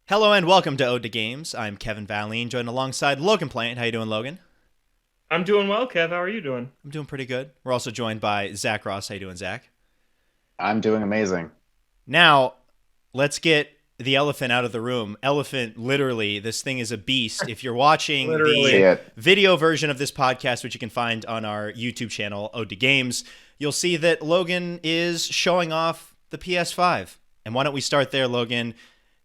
Hello and welcome to Ode to Games. I'm Kevin Valine, joined alongside Logan Plant. How you doing, Logan? I'm doing well, Kev. How are you doing? I'm doing pretty good. We're also joined by Zach Ross. How you doing, Zach? I'm doing amazing. Now, let's get the elephant out of the room. Elephant, literally, this thing is a beast. If you're watching See the Literally. it. video version of this podcast, which you can find on our YouTube channel, Ode to Games, you'll see that Logan is showing off the PS5. And why don't we start there, Logan?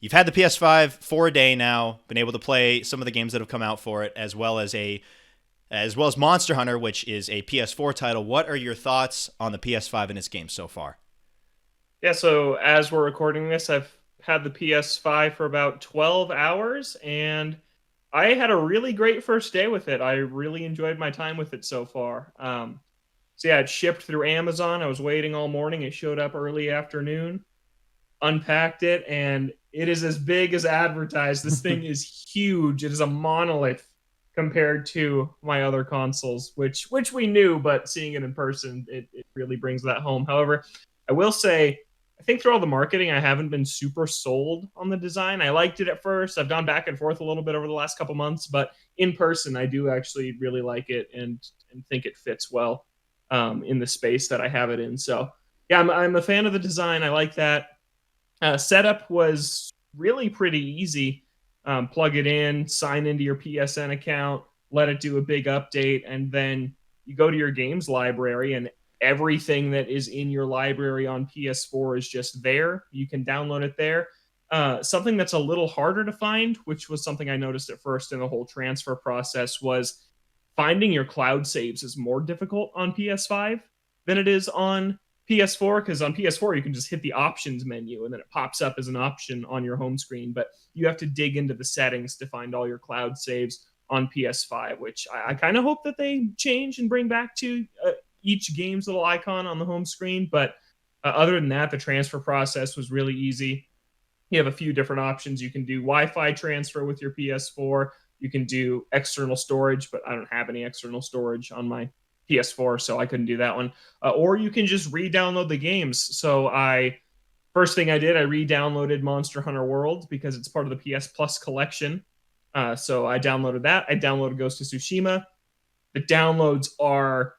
You've had the PS5 for a day now, been able to play some of the games that have come out for it, as well as Monster Hunter, which is a PS4 title. What are your thoughts on the PS5 and its games so far? Yeah, so as we're recording this, I've had the PS5 for about 12 hours, and I had a really great first day with it. I really enjoyed my time with it so far. So yeah, it shipped through Amazon. I was waiting all morning. It showed up early afternoon, unpacked it, and it is as big as advertised. This thing is huge. It is a monolith compared to my other consoles, which we knew, but seeing it in person, it really brings that home. However, I will say, I think through all the marketing, I haven't been super sold on the design. I liked it at first. I've gone back and forth a little bit over the last couple months, but in person, I do actually really like it and think it fits well in the space that I have it in. So yeah, I'm a fan of the design. I like that. Setup was really pretty easy. Plug it in, sign into your PSN account, let it do a big update, and then you go to your games library, and everything that is in your library on PS4 is just there. You can download it there. Something that's a little harder to find, which was something I noticed at first in the whole transfer process, was finding your cloud saves is more difficult on PS5 than it is on PS4, because on PS4 you can just hit the options menu and then it pops up as an option on your home screen, but you have to dig into the settings to find all your cloud saves on PS5, which I kind of hope that they change and bring back to each game's little icon on the home screen. But other than that, the transfer process was really easy. You have a few different options. You can do Wi-Fi transfer with your PS4. You can do external storage, but I don't have any external storage on my PS4, so I couldn't do that one. Or you can just re-download the games. So first thing I did, I re-downloaded Monster Hunter World because it's part of the PS Plus collection. So I downloaded that. I downloaded Ghost of Tsushima. The downloads are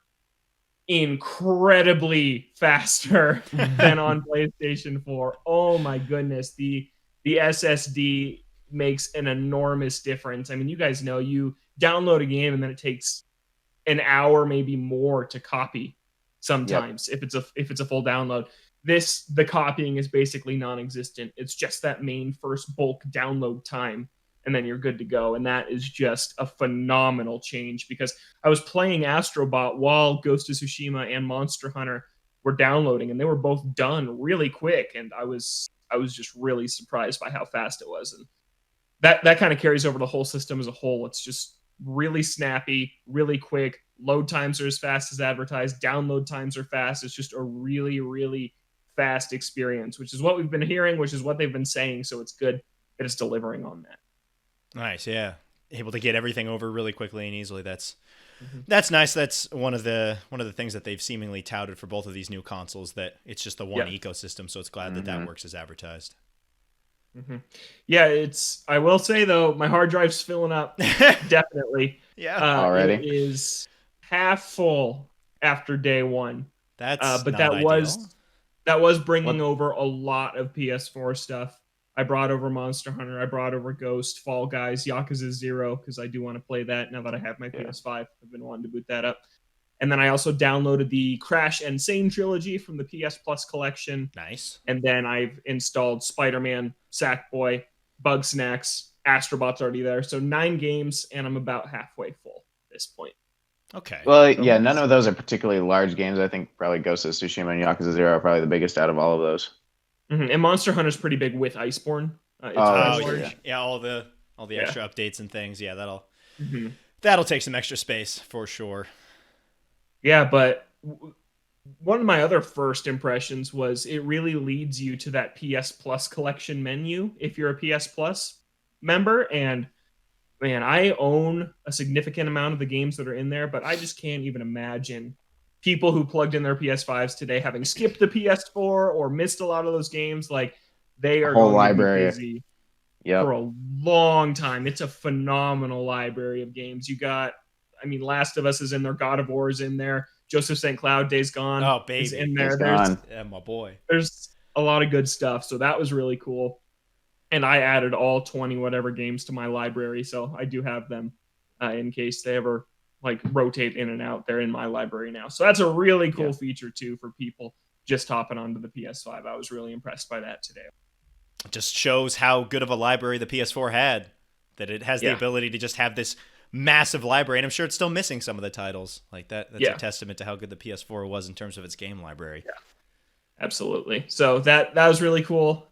incredibly faster than on PlayStation 4. Oh my goodness, the SSD makes an enormous difference. I mean, you guys know, you download a game and then it takes an hour, maybe more, to copy Yep. sometimes if it's a full download. The copying is basically non-existent. It's just that main first bulk download time, and then you're good to go. And that is just a phenomenal change, because I was playing Astrobot while Ghost of Tsushima and Monster Hunter were downloading, and they were both done really quick, and I was just really surprised by how fast it was. And that kind of carries over the whole system as a whole. It's just really snappy, really quick. Load times are as fast as advertised. Download times are fast. It's just a really, really fast experience, which is what we've been hearing, which is what they've been saying. So it's good that it's delivering on that. Nice, yeah. Able to get everything over really quickly and easily. That's Mm-hmm. that's nice. That's one of the things that they've seemingly touted for both of these new consoles, that it's just the one Yeah. ecosystem. So it's glad that that hmm works as advertised. Mm-hmm. Yeah, I will say though, my hard drive's filling up. Definitely. Yeah, It Already. is half full after day one. that's But not ideal. that was bringing What? over a lot of PS4 stuff. I brought over Monster Hunter. I brought over Ghost, Fall Guys, Yakuza 0, because I do want to play that now that I have my Yeah. PS5. I've been wanting to boot that up. And then I also downloaded the Crash and Sane trilogy from the PS Plus collection. Nice. And then I've installed Spider-Man, Sackboy, Bug Snacks, Astrobot's already there. So 9 games, and I'm about halfway full at this point. Okay. Well, So yeah, none of those are particularly large games. I think probably Ghost of Tsushima and Yakuza 0 are probably the biggest out of all of those. And Monster Hunter's pretty big with Iceborne. It's Oh, Oh pretty that's true, yeah, yeah. large. yeah. All the Yeah. extra updates and things. Yeah, that'll hmm that'll take some extra space for sure. Yeah, but one of my other first impressions was it really leads you to that PS Plus collection menu if you're a PS Plus member. And man, I own a significant amount of the games that are in there, but I just can't even imagine people who plugged in their PS5s today having skipped the PS4 or missed a lot of those games. Like, they A are whole going to be library. busy. Yep. for a long time. It's a phenomenal library of games. You got, I mean, Last of Us is in there, God of War is in there, Joseph St. Cloud, Days Gone is in there. Yeah, my boy. There's a lot of good stuff, so that was really cool. And I added all 20 whatever games to my library, so I do have them in case they ever like rotate in and out. They're in my library now, so that's a really cool feature too for people just hopping onto the PS5. I was really impressed by that today. It just shows how good of a library the PS4 had, that it has the ability to just have this massive library, and I'm sure it's still missing some of the titles like that. That's a testament to how good the PS4 was in terms of its game library. Yeah, absolutely. So that was really cool.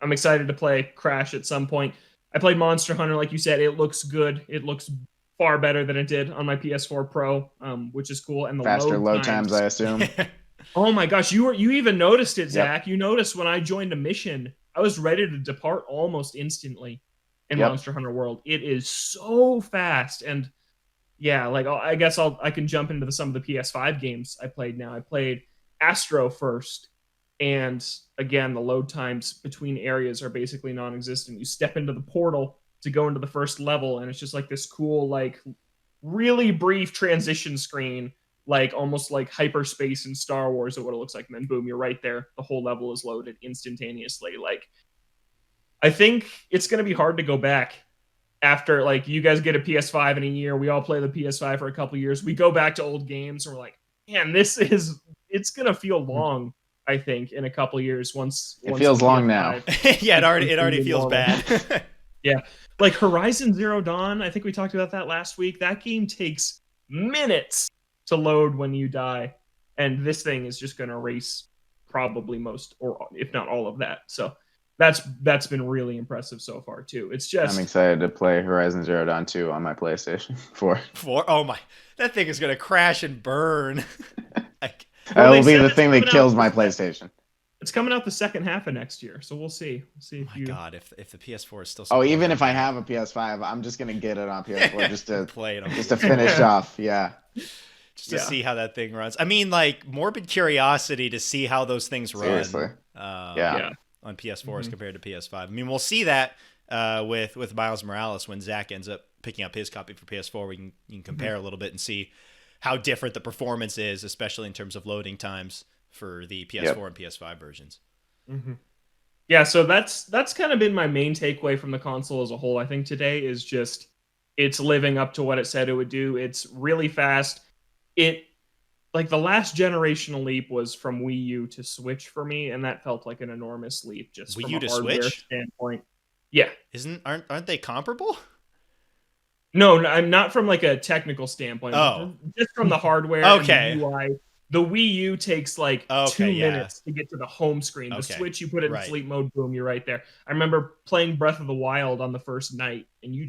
I'm excited to play Crash at some point. I played Monster Hunter, like you said. It looks good. It looks far better than it did on my PS4 Pro, which is cool. And the faster load times, I assume. Oh my gosh, you even noticed it, Zach. You noticed when I joined a mission, I was ready to depart almost instantly in Monster Hunter World. It is so fast. And yeah, like I guess I can jump into some of the PS5 games I played now. I played Astro first. And again, the load times between areas are basically non-existent. You step into the portal to go into the first level, and it's just like this cool, like really brief transition screen, like almost like hyperspace in Star Wars or what it looks like. And then boom, you're right there. The whole level is loaded instantaneously. Like, I think it's going to be hard to go back after, like, you guys get a PS5 in a year. We all play the PS5 for a couple years. We go back to old games and we're like, man, it's going to feel long. I think in a couple years, once it feels long now. Yeah, it already feels bad. Yeah, like Horizon Zero Dawn. I think we talked about that last week. That game takes minutes to load when you die, and this thing is just going to erase probably most, or if not all of that. So that's been really impressive so far too. It's just I'm excited to play Horizon Zero Dawn 2 on my PlayStation 4. Oh my, that thing is going to crash and burn. That will be the thing that kills my PlayStation. It's coming out the second half of next year, so we'll see. God, if the PS4 is still. Even if I have a PS5, I'm just gonna get it on PS4 just to play it, just to finish off. Yeah. Just to see how that thing runs. I mean, like, morbid curiosity to see how those things run. Seriously. On PS4 as compared to PS5. I mean, we'll see that with Miles Morales when Zach ends up picking up his copy for PS4. You can compare a little bit and see how different the performance is, especially in terms of loading times for the PS4 and PS5 versions. Mm-hmm. Yeah, so that's kind of been my main takeaway from the console as a whole. I think today is just it's living up to what it said it would do. It's really fast. It, like, the last generational leap was from Wii U to Switch for me, and that felt like an enormous leap just Wii from U a to hardware Switch standpoint. Yeah, aren't they comparable? No, I'm not from like a technical standpoint. Oh, just from the hardware. Okay. And the UI. The Wii U takes like 2 minutes to get to the home screen. The Switch, you put it in sleep mode, boom, you're right there. I remember playing Breath of the Wild on the first night, and you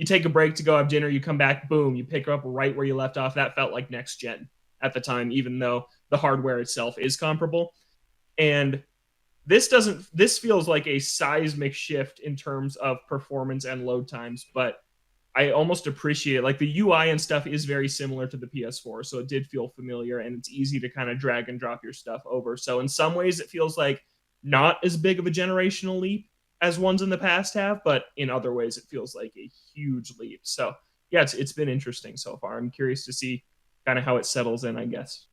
take a break to go have dinner, you come back, boom, you pick up right where you left off. That felt like next gen at the time, even though the hardware itself is comparable. And this feels like a seismic shift in terms of performance and load times, but I almost appreciate it. Like, the UI and stuff is very similar to the PS4, so it did feel familiar, and it's easy to kind of drag and drop your stuff over. So in some ways, it feels like not as big of a generational leap as ones in the past have, but in other ways, it feels like a huge leap. So yeah, it's been interesting so far. I'm curious to see kind of how it settles in, I guess.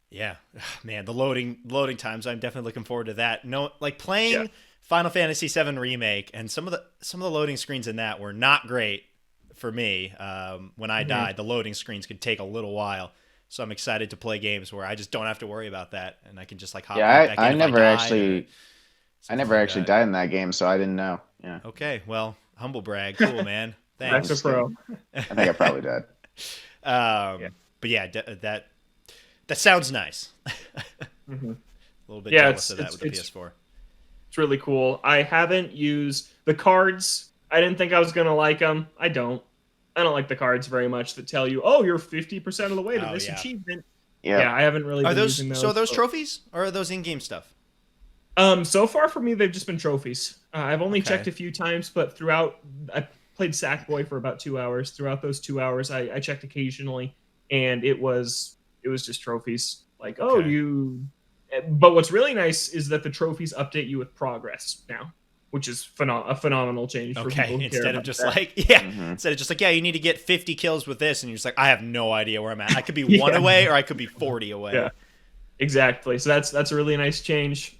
Yeah, man, the loading times. I'm definitely looking forward to that. No, like playing Final Fantasy VII Remake, and some of the loading screens in that were not great. For me, when I died, the loading screens could take a little while. So I'm excited to play games where I just don't have to worry about that, and I can just like hop back in. I never actually died in that game, so I didn't know. Yeah. Okay, well, humble brag, cool, man. Thanks. That's a pro. I think I probably did. But yeah, that sounds nice. A little bit jealous of that with the PS4. It's really cool. I haven't used the cards. I didn't think I was going to like them. I don't like the cards very much that tell you, oh, you're 50% of the way to this achievement. Yeah, I haven't really been using those. So are those trophies, or are those in-game stuff? So far for me, they've just been trophies. I've only checked a few times, but I played Sackboy for about 2 hours. Throughout those 2 hours, I checked occasionally, and it was just trophies. Like, but what's really nice is that the trophies update you with progress now, which is a phenomenal change for people who care Instead of about just that. like, instead of just like, yeah, you need to get 50 kills with this, and you're just like, I have no idea where I'm at. I could be one away, or I could be 40 away. Yeah, exactly. So that's a really nice change.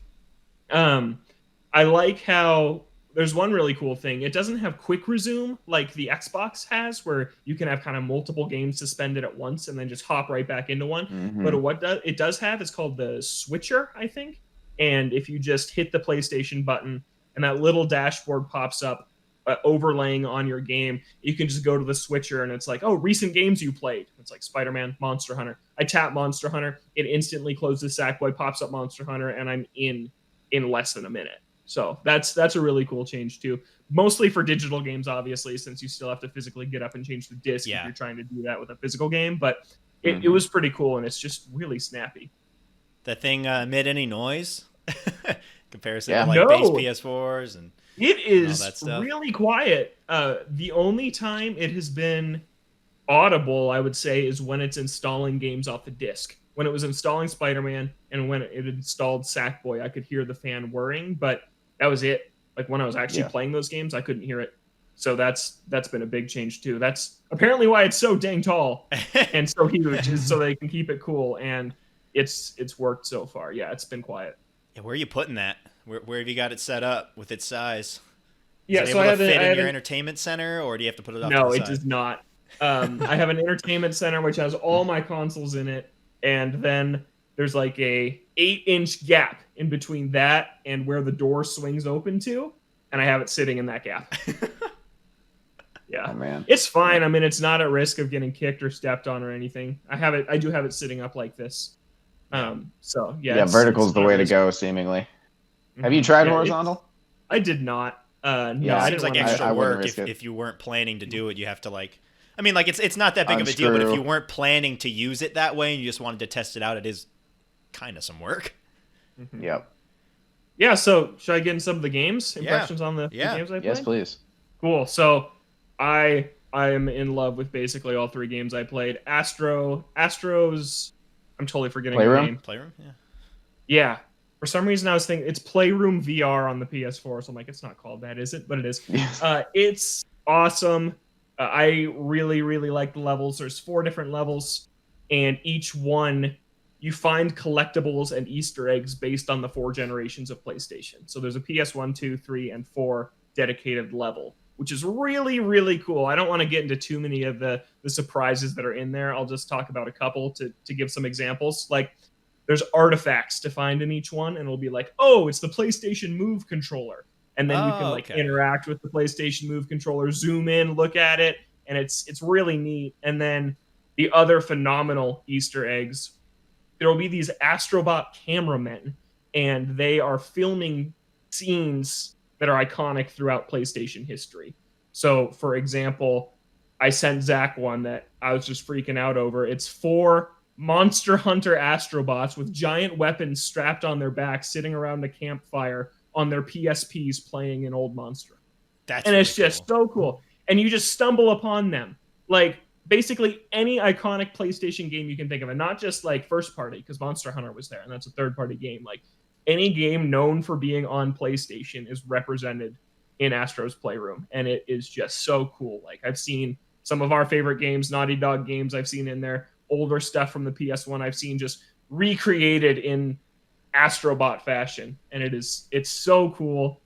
I like how there's one really cool thing. It doesn't have quick resume like the Xbox has, where you can have kind of multiple games suspended at once and then just hop right back into one. But what it does have is called the switcher, I think. And if you just hit the PlayStation button and that little dashboard pops up overlaying on your game, you can just go to the switcher and it's like, oh, recent games you played. It's like Spider-Man, Monster Hunter. I tap Monster Hunter, it instantly closes Sackboy, pops up Monster Hunter, and I'm in less than a minute. So that's a really cool change too. Mostly for digital games, obviously, since you still have to physically get up and change the disc if you're trying to do that with a physical game. But it was pretty cool, and it's just really snappy. That thing emit any noise? Comparison to like base PS4s and it is all that stuff. Really quiet. The only time it has been audible, I would say, is when it's installing games off the disc. When it was installing Spider-Man and when it installed Sackboy, I could hear the fan whirring, but that was it. Like when I was actually playing those games, I couldn't hear it. So that's been a big change too. That's apparently why it's so dang tall and so huge, is so they can keep it cool. And it's worked so far. Yeah, it's been quiet. Yeah, where are you putting that? Where have you got it set up with its size? Yeah, is it so able I to fit in your an entertainment center, or do you have to put it off? No, to the it side? does not. I have an entertainment center which has all my consoles in it, and then there's like a 8-inch gap in between that and where the door swings open to, and I have it sitting in that gap. Yeah, oh, man. It's fine. I mean, it's not at risk of getting kicked or stepped on or anything. I do have it sitting up like this. So yeah. Vertical's the way to go, seemingly. Have you tried horizontal? I did not. No, Yeah, I it seems didn't like want extra I wouldn't work risk it. if you weren't planning to do it. You have to like, I mean, like it's not that big of a deal, but if you weren't planning to use it that way and you just wanted to test it out, it is kind of some work. Yep. Yeah. So should I get in some of the games impressions on the games I played? Yes, please. Cool. So I am in love with basically all 3 games I played. Astro's. I'm totally forgetting the name. Playroom. Yeah. Yeah. For some reason, I was thinking it's Playroom VR on the PS4. So I'm like, it's not called that, is it? But it is. It's awesome. I really, really like the levels. There's 4 different levels, and each one you find collectibles and Easter eggs based on the 4 generations of PlayStation. So there's a PS1, 2, 3, and 4 dedicated level, which is really, really cool. I don't want to get into too many of the surprises that are in there. I'll just talk about a couple to give some examples. Like, there's artifacts to find in each one, and it'll be like, oh, it's the PlayStation Move controller. And then you can interact with the PlayStation Move controller, zoom in, look at it, and it's really neat. And then the other phenomenal Easter eggs, there will be these Astrobot cameramen, and they are filming scenes that are iconic throughout PlayStation history. So, for example, I sent Zach one that I was just freaking out over. It's 4 Monster Hunter Astrobots with giant weapons strapped on their backs, sitting around a campfire on their PSPs playing an old Monster. It's just so cool. And you just stumble upon them. Like, basically any iconic PlayStation game you can think of, and not just like first party, because Monster Hunter was there, and that's a third-party game. Like, any game known for being on PlayStation is represented in Astro's Playroom, and it is just so cool. Like, I've seen some of our favorite games, Naughty Dog games I've seen in there, older stuff from the PS1 I've seen just recreated in Astrobot fashion, and it's so cool,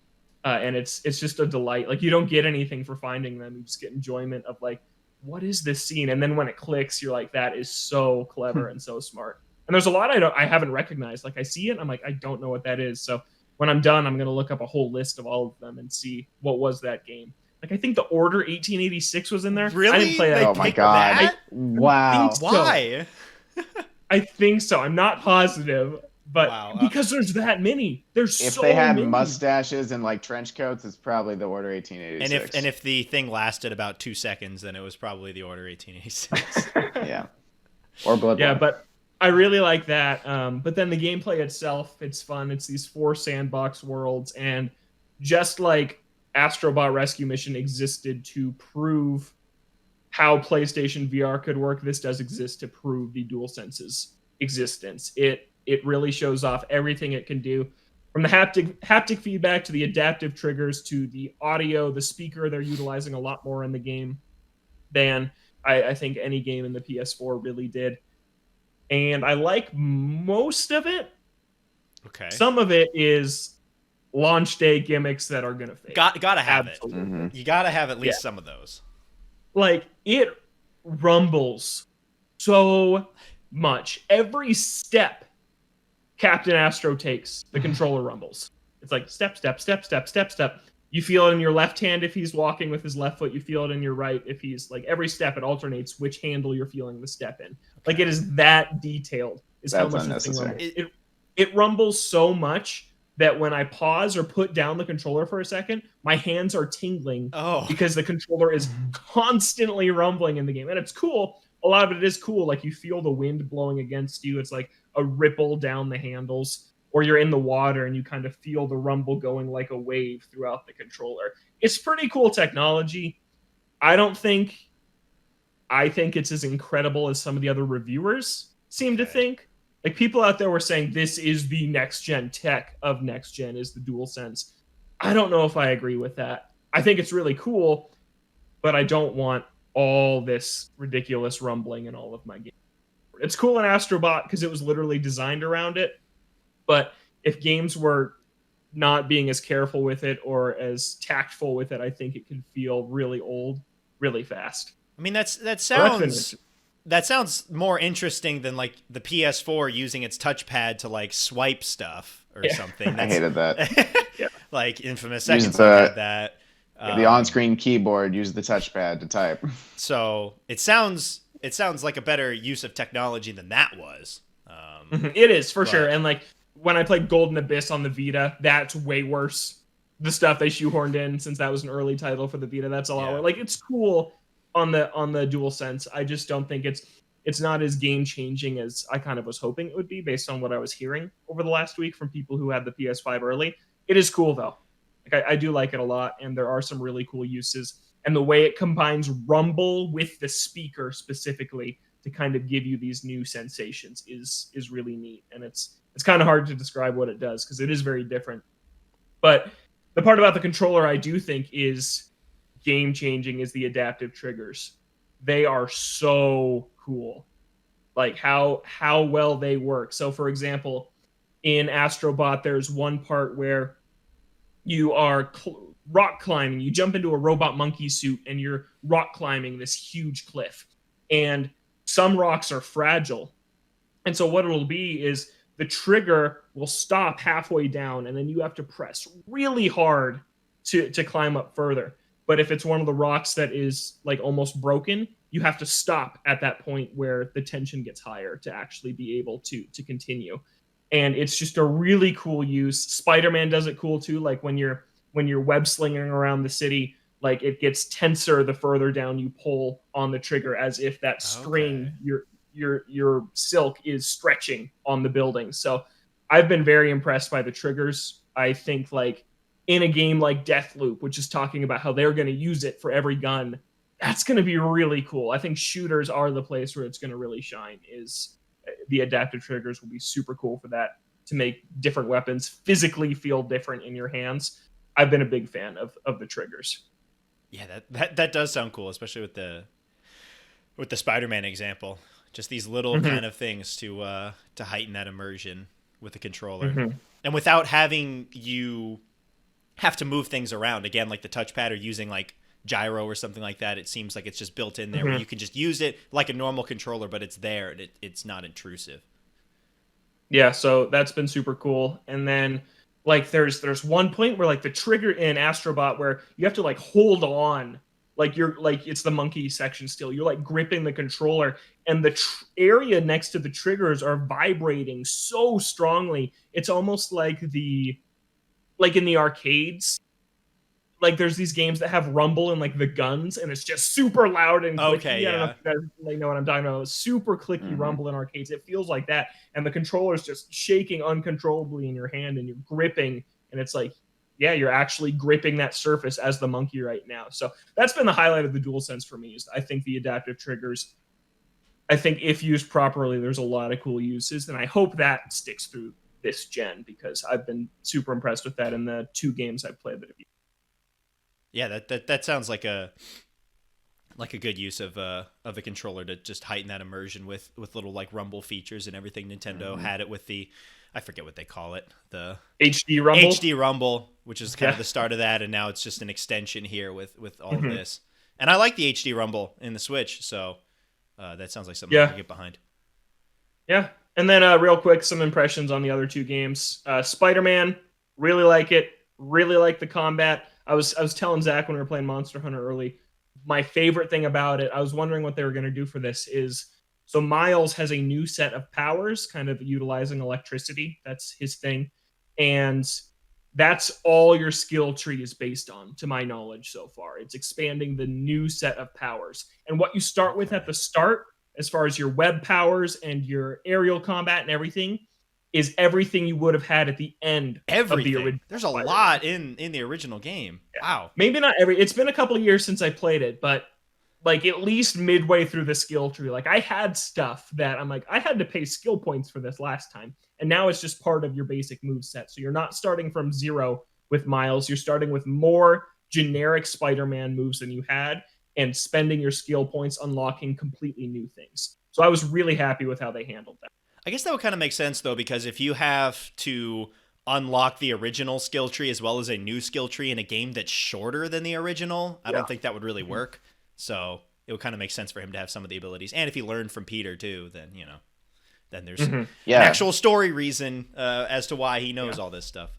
and it's just a delight. Like, you don't get anything for finding them, you just get enjoyment of like, what is this scene? And then when it clicks, you're like, that is so clever and so smart. And there's a lot I haven't recognized. Like, I see it, I'm like, I don't know what that is. So when I'm done, I'm gonna look up a whole list of all of them and see what was that game. Like, I think the Order 1886 was in there. Really? I didn't play that. Oh my god! Wow. Why? I think so. I'm not positive, but because there's that many. There's if so they had many. mustaches and like trench coats, it's probably the Order 1886. And if the thing lasted about 2 seconds, then it was probably the Order 1886. Yeah. Or Bloodborne. Yeah, but I really like that. But then the gameplay itself, it's fun. It's these 4 sandbox worlds, and just like Astrobot Rescue Mission existed to prove how PlayStation VR could work, this does exist to prove the DualSense's existence. It really shows off everything it can do. from the haptic feedback to the adaptive triggers to the audio, the speaker they're utilizing a lot more in the game than I think any game in the PS4 really did. And I like most of it. Okay. Some of it is launch day gimmicks that are gonna fade. Gotta have Absolutely. it. Mm-hmm. You gotta have at least some of those. Like, it rumbles so much. Every step Captain Astro takes, the controller rumbles. It's like step, step, step, step, step, step. You feel it in your left hand if he's walking with his left foot. You feel it in your right if he's like every step it alternates which handle you're feeling the step in. Like, it is that detailed. Is That's how much this thing unnecessary. rumbles. It rumbles so much that when I pause or put down the controller for a second, my hands are tingling because the controller is constantly rumbling in the game. And it's cool. A lot of it is cool. Like, you feel the wind blowing against you. It's like a ripple down the handles. Or you're in the water and you kind of feel the rumble going like a wave throughout the controller. It's pretty cool technology. I think it's as incredible as some of the other reviewers seem to think. Like, people out there were saying this is the next gen tech of next gen is the DualSense. I don't know if I agree with that. I think it's really cool, but I don't want all this ridiculous rumbling in all of my games. It's cool in Astrobot because it was literally designed around it. But if games were not being as careful with it or as tactful with it, I think it can feel really old, really fast. I mean, that sounds more interesting than like the PS4 using its touchpad to like swipe stuff or something. I hated that. Like Infamous Second Son had that. The on-screen keyboard, use the touchpad to type. So it sounds like a better use of technology than that was. It is for sure. And like, when I played Golden Abyss on the Vita, that's way worse. The stuff they shoehorned in, since that was an early title for the Vita, that's a lot worse. Like, it's cool on the DualSense. I just don't think it's not as game changing as I kind of was hoping it would be based on what I was hearing over the last week from people who had the PS5 early. It is cool though. Like, I do like it a lot, and there are some really cool uses. And the way it combines rumble with the speaker specifically to kind of give you these new sensations is really neat. And it's kind of hard to describe what it does because it is very different. But the part about the controller I do think is game-changing is the adaptive triggers. They are so cool. Like, how well they work. So, for example, in Astrobot, there's one part where you are rock climbing. You jump into a robot monkey suit, and you're rock climbing this huge cliff. And some rocks are fragile. And so what it'll be is the trigger will stop halfway down, and then you have to press really hard to climb up further. But if it's one of the rocks that is like almost broken, you have to stop at that point where the tension gets higher to actually be able to continue. And it's just a really cool use. Spider-Man does it cool too. Like, when you're web slinging around the city, like, it gets tenser the further down you pull on the trigger, as if that string, your silk, is stretching on the building. So I've been very impressed by the triggers. I think, like, in a game like Deathloop, which is talking about how they're going to use it for every gun, that's going to be really cool. I think shooters are the place where it's going to really shine. Is the adaptive triggers will be super cool for that, to make different weapons physically feel different in your hands. I've been a big fan of the triggers. Yeah, that does sound cool, especially with the Spider-Man example. Just these little kind of things to heighten that immersion with the controller, and without having you have to move things around again, like the touchpad, or using like gyro or something like that. It seems like it's just built in there where you can just use it like a normal controller, but it's there and it's not intrusive. Yeah, so that's been super cool. And then, like, there's one point where, like, the trigger in Astrobot where you have to, like, hold on, like, you're like, it's the monkey section still, you're like gripping the controller, and the area next to the triggers are vibrating so strongly. It's almost like in the arcades, like, there's these games that have rumble and like the guns, and it's just super loud and clicky. Okay, I don't know if you guys like know what I'm talking about. Super clicky rumble in arcades. It feels like that, and the controller's just shaking uncontrollably in your hand, and you're gripping, and it's like, yeah, you're actually gripping that surface as the monkey right now. So that's been the highlight of the DualSense for me. Is I think the adaptive triggers, I think if used properly, there's a lot of cool uses, and I hope that sticks through this gen, because I've been super impressed with that in the 2 games I've played that have used. Yeah, that sounds like a good use of a controller to just heighten that immersion with little like rumble features and everything. Nintendo had it with the, I forget what they call it, the HD Rumble. HD Rumble, which is kind of the start of that, and now it's just an extension here with all of this. And I like the HD Rumble in the Switch, so that sounds like something I can get behind. Yeah, and then real quick, some impressions on the other 2 games. Spider-Man, really like it. Really like the combat. I was telling Zach when we were playing Monster Hunter early, my favorite thing about it, I was wondering what they were going to do for this, is so Miles has a new set of powers, kind of utilizing electricity. That's his thing. And that's all your skill tree is based on, to my knowledge so far. It's expanding the new set of powers. And what you start with at the start, as far as your web powers and your aerial combat and everything, is everything you would have had at the end of the original. There's a lot in the original game. Yeah. Wow. Maybe not every. It's been a couple of years since I played it, but like at least midway through the skill tree, like I had stuff that I'm like, I had to pay skill points for this last time. And now it's just part of your basic move set. So you're not starting from 0 with Miles. You're starting with more generic Spider-Man moves than you had and spending your skill points unlocking completely new things. So I was really happy with how they handled that. I guess that would kind of make sense, though, because if you have to unlock the original skill tree as well as a new skill tree in a game that's shorter than the original, I don't think that would really work. So it would kind of make sense for him to have some of the abilities. And if he learned from Peter, too, then, then there's an actual story reason as to why he knows all this stuff.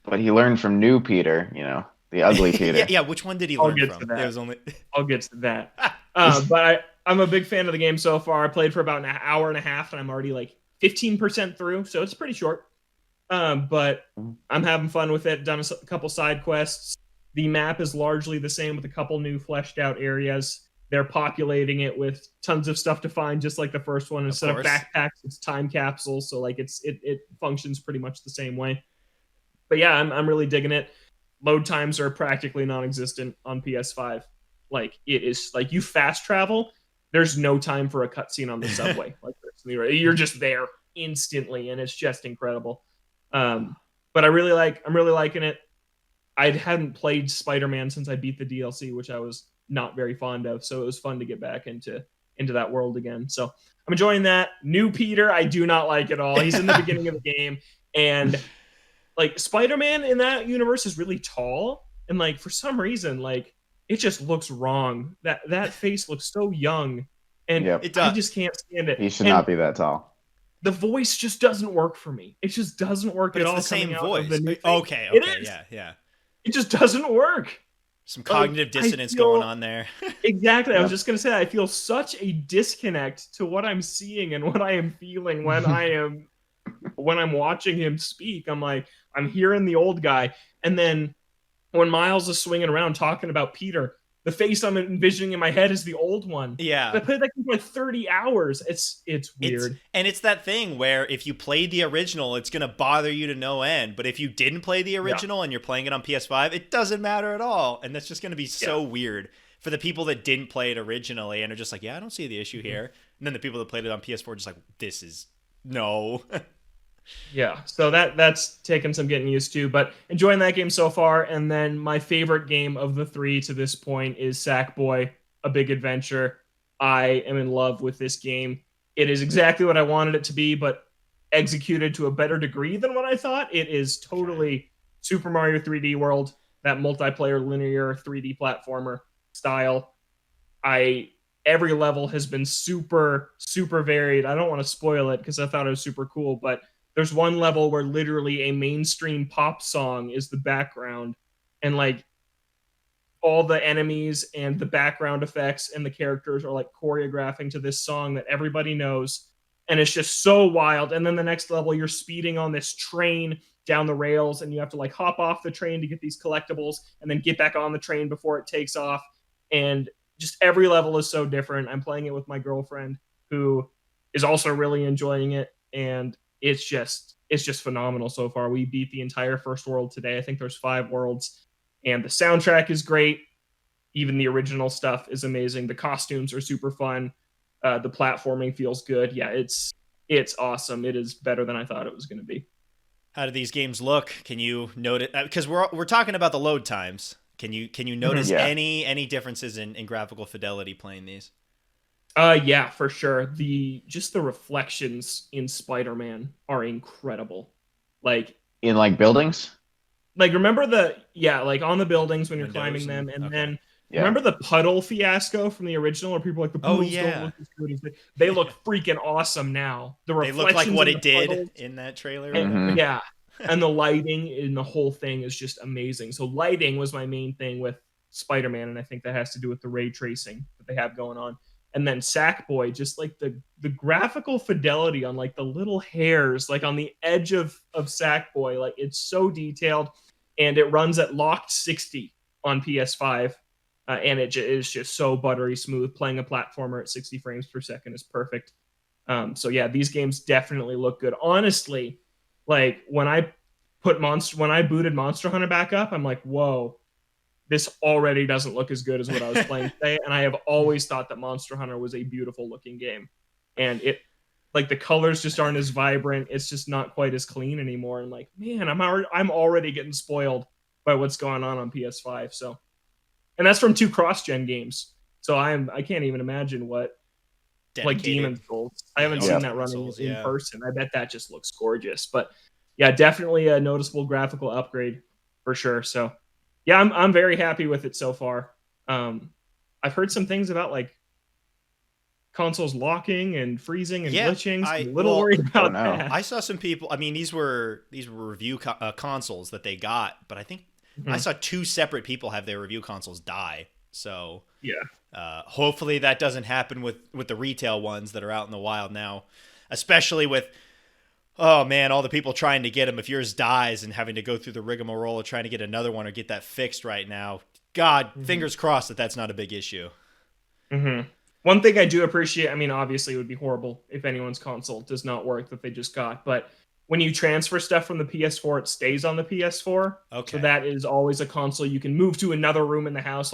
But he learned from new Peter, the ugly Peter. Yeah, which one did he learn from? I'll get to that. But I'm a big fan of the game so far. I played for about an hour and a half, and I'm already like 15% through, so it's pretty short. But I'm having fun with it. Done a couple side quests. The map is largely the same with a couple new fleshed out areas. They're populating it with tons of stuff to find, just like the first one. Instead of backpacks, it's time capsules. So like it functions pretty much the same way. But yeah, I'm really digging it. Load times are practically non-existent on PS5. Like it is like you fast travel, there's no time for a cutscene on the subway. Like you're just there instantly, and it's just incredible. But I'm really liking it. I hadn't played Spider-Man since I beat the DLC, which I was not very fond of. So it was fun to get back into that world again. So I'm enjoying that. New Peter, I do not like at all. He's in the beginning of the game, and like Spider-Man in that universe is really tall, and like for some reason, like it just looks wrong. That face looks so young, and I just can't stand it. He should not be that tall. The voice just doesn't work for me. It just doesn't work at all. It's the same voice. Okay, yeah. It just doesn't work. Some cognitive dissonance going on there. Exactly. I was just going to say, I feel such a disconnect to what I'm seeing and what I am feeling when I'm watching him speak. I'm like, I'm hearing the old guy. And then when Miles is swinging around talking about Peter, the face I'm envisioning in my head is the old one. Yeah. I played that game for like 30 hours. It's weird. And it's that thing where if you played the original, it's going to bother you to no end. But if you didn't play the original and you're playing it on PS5, it doesn't matter at all. And that's just going to be so weird for the people that didn't play it originally and are just like, yeah, I don't see the issue here. And then the people that played it on PS4 are just like, this is no. Yeah, so that's taken some getting used to, but enjoying that game so far. And then my favorite game of the 3 to this point is Sackboy, A Big Adventure. I am in love with this game. It is exactly what I wanted it to be, but executed to a better degree than what I thought. It is totally Super Mario 3D World, that multiplayer linear 3D platformer style. Every level has been super, super varied. I don't want to spoil it because I thought it was super cool, but there's one level where literally a mainstream pop song is the background, and like all the enemies and the background effects and the characters are like choreographing to this song that everybody knows. And it's just so wild. And then the next level, you're speeding on this train down the rails, and you have to like hop off the train to get these collectibles and then get back on the train before it takes off. And just every level is so different. I'm playing it with my girlfriend, who is also really enjoying it. And it's just phenomenal so far. We beat the entire first world today. I think there's 5 worlds, and the soundtrack is great. Even the original stuff is amazing. The costumes are super fun. The platforming feels good. Yeah, it's It's awesome. It is better than I thought it was going to be. How do these games look? Can you notice? Because we're talking about the load times. Can you notice Yeah. any differences in graphical fidelity playing these? Yeah, for sure. The reflections in Spider-Man are incredible. Like In like buildings. remember like on the buildings when you're Windows climbing them, and okay. then Yeah. remember the puddle fiasco from the original, where people were like the Oh, puddles yeah. don't look as good as they look freaking awesome now. The They look like reflections what in it the did puddles, in that trailer. Or and, whatever. yeah, and the lighting in the whole thing is just amazing. So lighting was my main thing with Spider-Man, and I think that has to do with the ray tracing that they have going on. And then Sackboy, just like the graphical fidelity on like the little hairs, like on the edge of Sackboy, like it's so detailed, and it runs at locked 60 on PS5, and it is just so buttery smooth. Playing a platformer at 60 frames per second is perfect. So yeah, these games definitely look good. Honestly, like when I booted Monster Hunter back up, I'm like, whoa, this already doesn't look as good as what I was playing today. And I have always thought that Monster Hunter was a beautiful looking game. And it, like, the colors just aren't as vibrant. It's just not quite as clean anymore. And like, man, I'm already getting spoiled by what's going on PS5. So, and that's from 2 cross-gen games. So I can't even imagine what like Dedicated. Demon's Souls. I haven't Yeah. seen that running in person. I bet that just looks gorgeous. But yeah, definitely a noticeable graphical upgrade for sure. So yeah, I'm very happy with it so far. I've heard some things about like consoles locking and freezing and glitching. So I'm a little worried about that. I saw some people. I mean, these were review consoles that they got, but I think I saw 2 separate people have their review consoles die. So yeah, hopefully that doesn't happen with the retail ones that are out in the wild now, especially with. Oh man, all the people trying to get them. If yours dies and having to go through the rigmarole of trying to get another one or get that fixed right now, God, fingers crossed that that's not a big issue. Mm-hmm. One thing I do appreciate, I mean, obviously it would be horrible if anyone's console does not work that they just got, but when you transfer stuff from the PS4, it stays on the PS4. Okay. So that is always a console you can move to another room in the house.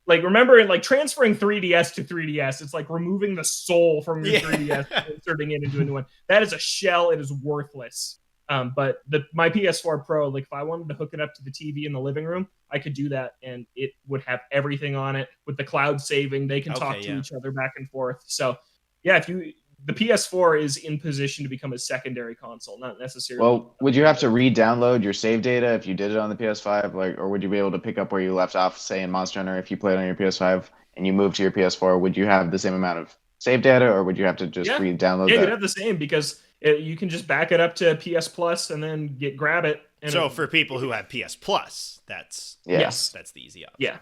Like remember, like transferring 3DS to 3DS, it's like removing the soul from your 3DS and inserting it into a new one. That is a shell. It is worthless. But my PS4 Pro, like if I wanted to hook it up to the TV in the living room, I could do that, and it would have everything on it with the cloud saving. They can talk to each other back and forth. So yeah, the PS4 is in position to become a secondary console, not necessarily. Well, would you have to re-download your save data if you did it on the PS5, or would you be able to pick up where you left off, say in Monster Hunter, if you played on your PS5 and you moved to your PS4? Would you have the same amount of save data, or would you have to just re-download that? Yeah, you'd have the same because you can just back it up to PS Plus and then grab it. And so for people who have PS Plus, that's the easy option. Yeah.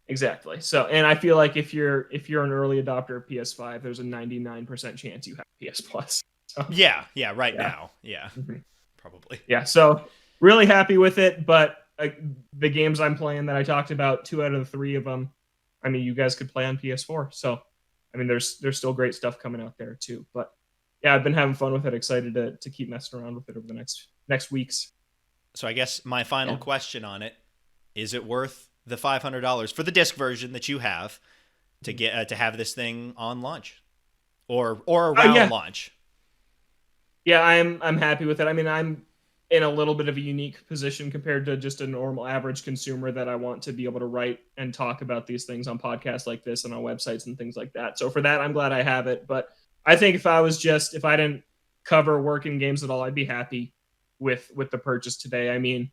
Exactly. So, and I feel like if you're an early adopter of PS5, there's a 99% chance you have PS Plus. So, right now. Yeah. Mm-hmm. Probably. Yeah. So really happy with it. But the games I'm playing that I talked about, 2 out of the 3 of them, I mean, you guys could play on PS4. So, I mean, there's still great stuff coming out there too. But yeah, I've been having fun with it. Excited to keep messing around with it over the next weeks. So I guess my final question on it, is it worth the $500 for the disc version that you have to get to have this thing on launch or around launch? Yeah, I'm happy with it. I mean, I'm in a little bit of a unique position compared to just a normal average consumer that I want to be able to write and talk about these things on podcasts like this and on websites and things like that. So for that, I'm glad I have it. But I think if I didn't cover working games at all, I'd be happy with the purchase today. I mean,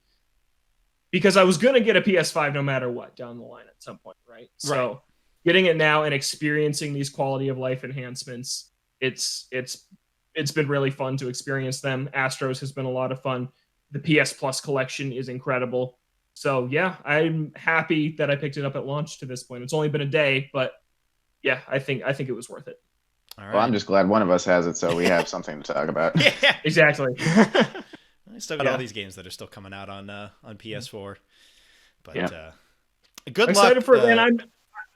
because I was going to get a PS5 no matter what down the line at some point, right? So getting it now and experiencing these quality of life enhancements, it's been really fun to experience them. Astros has been a lot of fun. The PS Plus collection is incredible. So yeah, I'm happy that I picked it up at launch to this point. It's only been a day, but yeah, I think it was worth it. All right. Well, I'm just glad one of us has it, so we have something to talk about. Yeah, exactly. I still got all these games that are still coming out on PS4, but good luck. Excited for it, and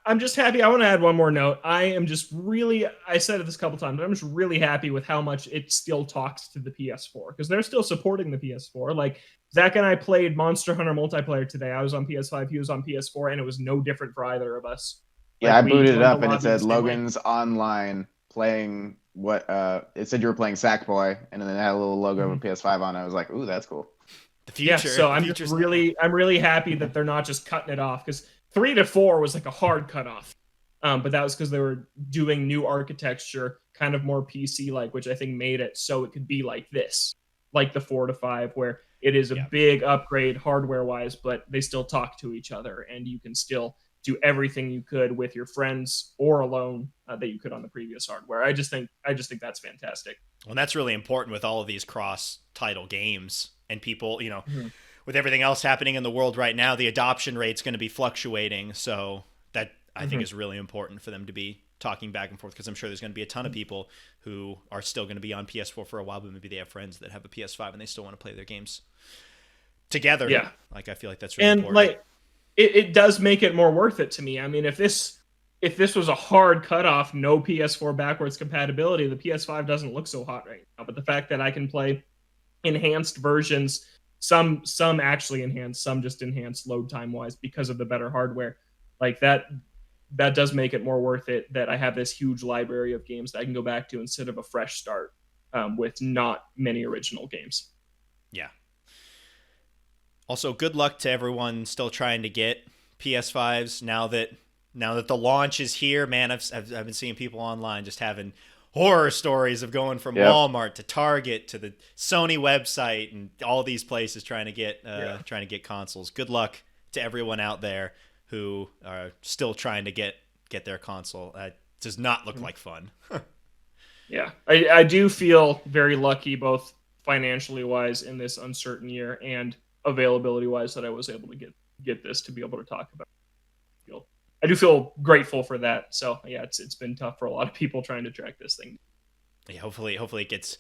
I'm just happy. I want to add one more note. I am just really, I said it this a couple times, but I'm just really happy with how much it still talks to the PS4 because they're still supporting the PS4. Like Zach and I played Monster Hunter multiplayer today. I was on PS5, he was on PS4, and it was no different for either of us. Yeah, like, I booted it up and it said Logan's online playing what it said you were playing Sackboy, and then it had a little logo of a PS5 on it. I was like, ooh, that's cool. The future. So the I'm really happy that they're not just cutting it off, because 3 to 4 was like a hard cutoff. But that was because they were doing new architecture, kind of more PC like, which I think made it so it could be like this, like the 4 to 5, where it is a big upgrade hardware wise, but they still talk to each other, and you can still do everything you could with your friends or alone that you could on the previous hardware. I just think that's fantastic. Well, and that's really important with all of these cross-title games, and people, with everything else happening in the world right now, the adoption rate's going to be fluctuating. So that I think is really important for them to be talking back and forth, because I'm sure there's going to be a ton of people who are still going to be on PS4 for a while, but maybe they have friends that have a PS5 and they still want to play their games together. Yeah. Like, I feel like that's really important. And like, it does make it more worth it to me. I mean, if this was a hard cutoff, no PS4 backwards compatibility, the PS5 doesn't look so hot right now. But the fact that I can play enhanced versions, some actually enhanced, some just enhanced load time wise because of the better hardware, like that does make it more worth it that I have this huge library of games that I can go back to instead of a fresh start with not many original games. Yeah. Also, good luck to everyone still trying to get PS5s now that the launch is here. Man, I've been seeing people online just having horror stories of going from Walmart to Target to the Sony website and all these places trying to get consoles. Good luck to everyone out there who are still trying to get their console. Does not look like fun. Yeah, I do feel very lucky, both financially wise in this uncertain year and availability wise, that I was able to get this to be able to talk about. I do feel grateful for that. So yeah, it's been tough for a lot of people trying to track this thing. Yeah, hopefully it gets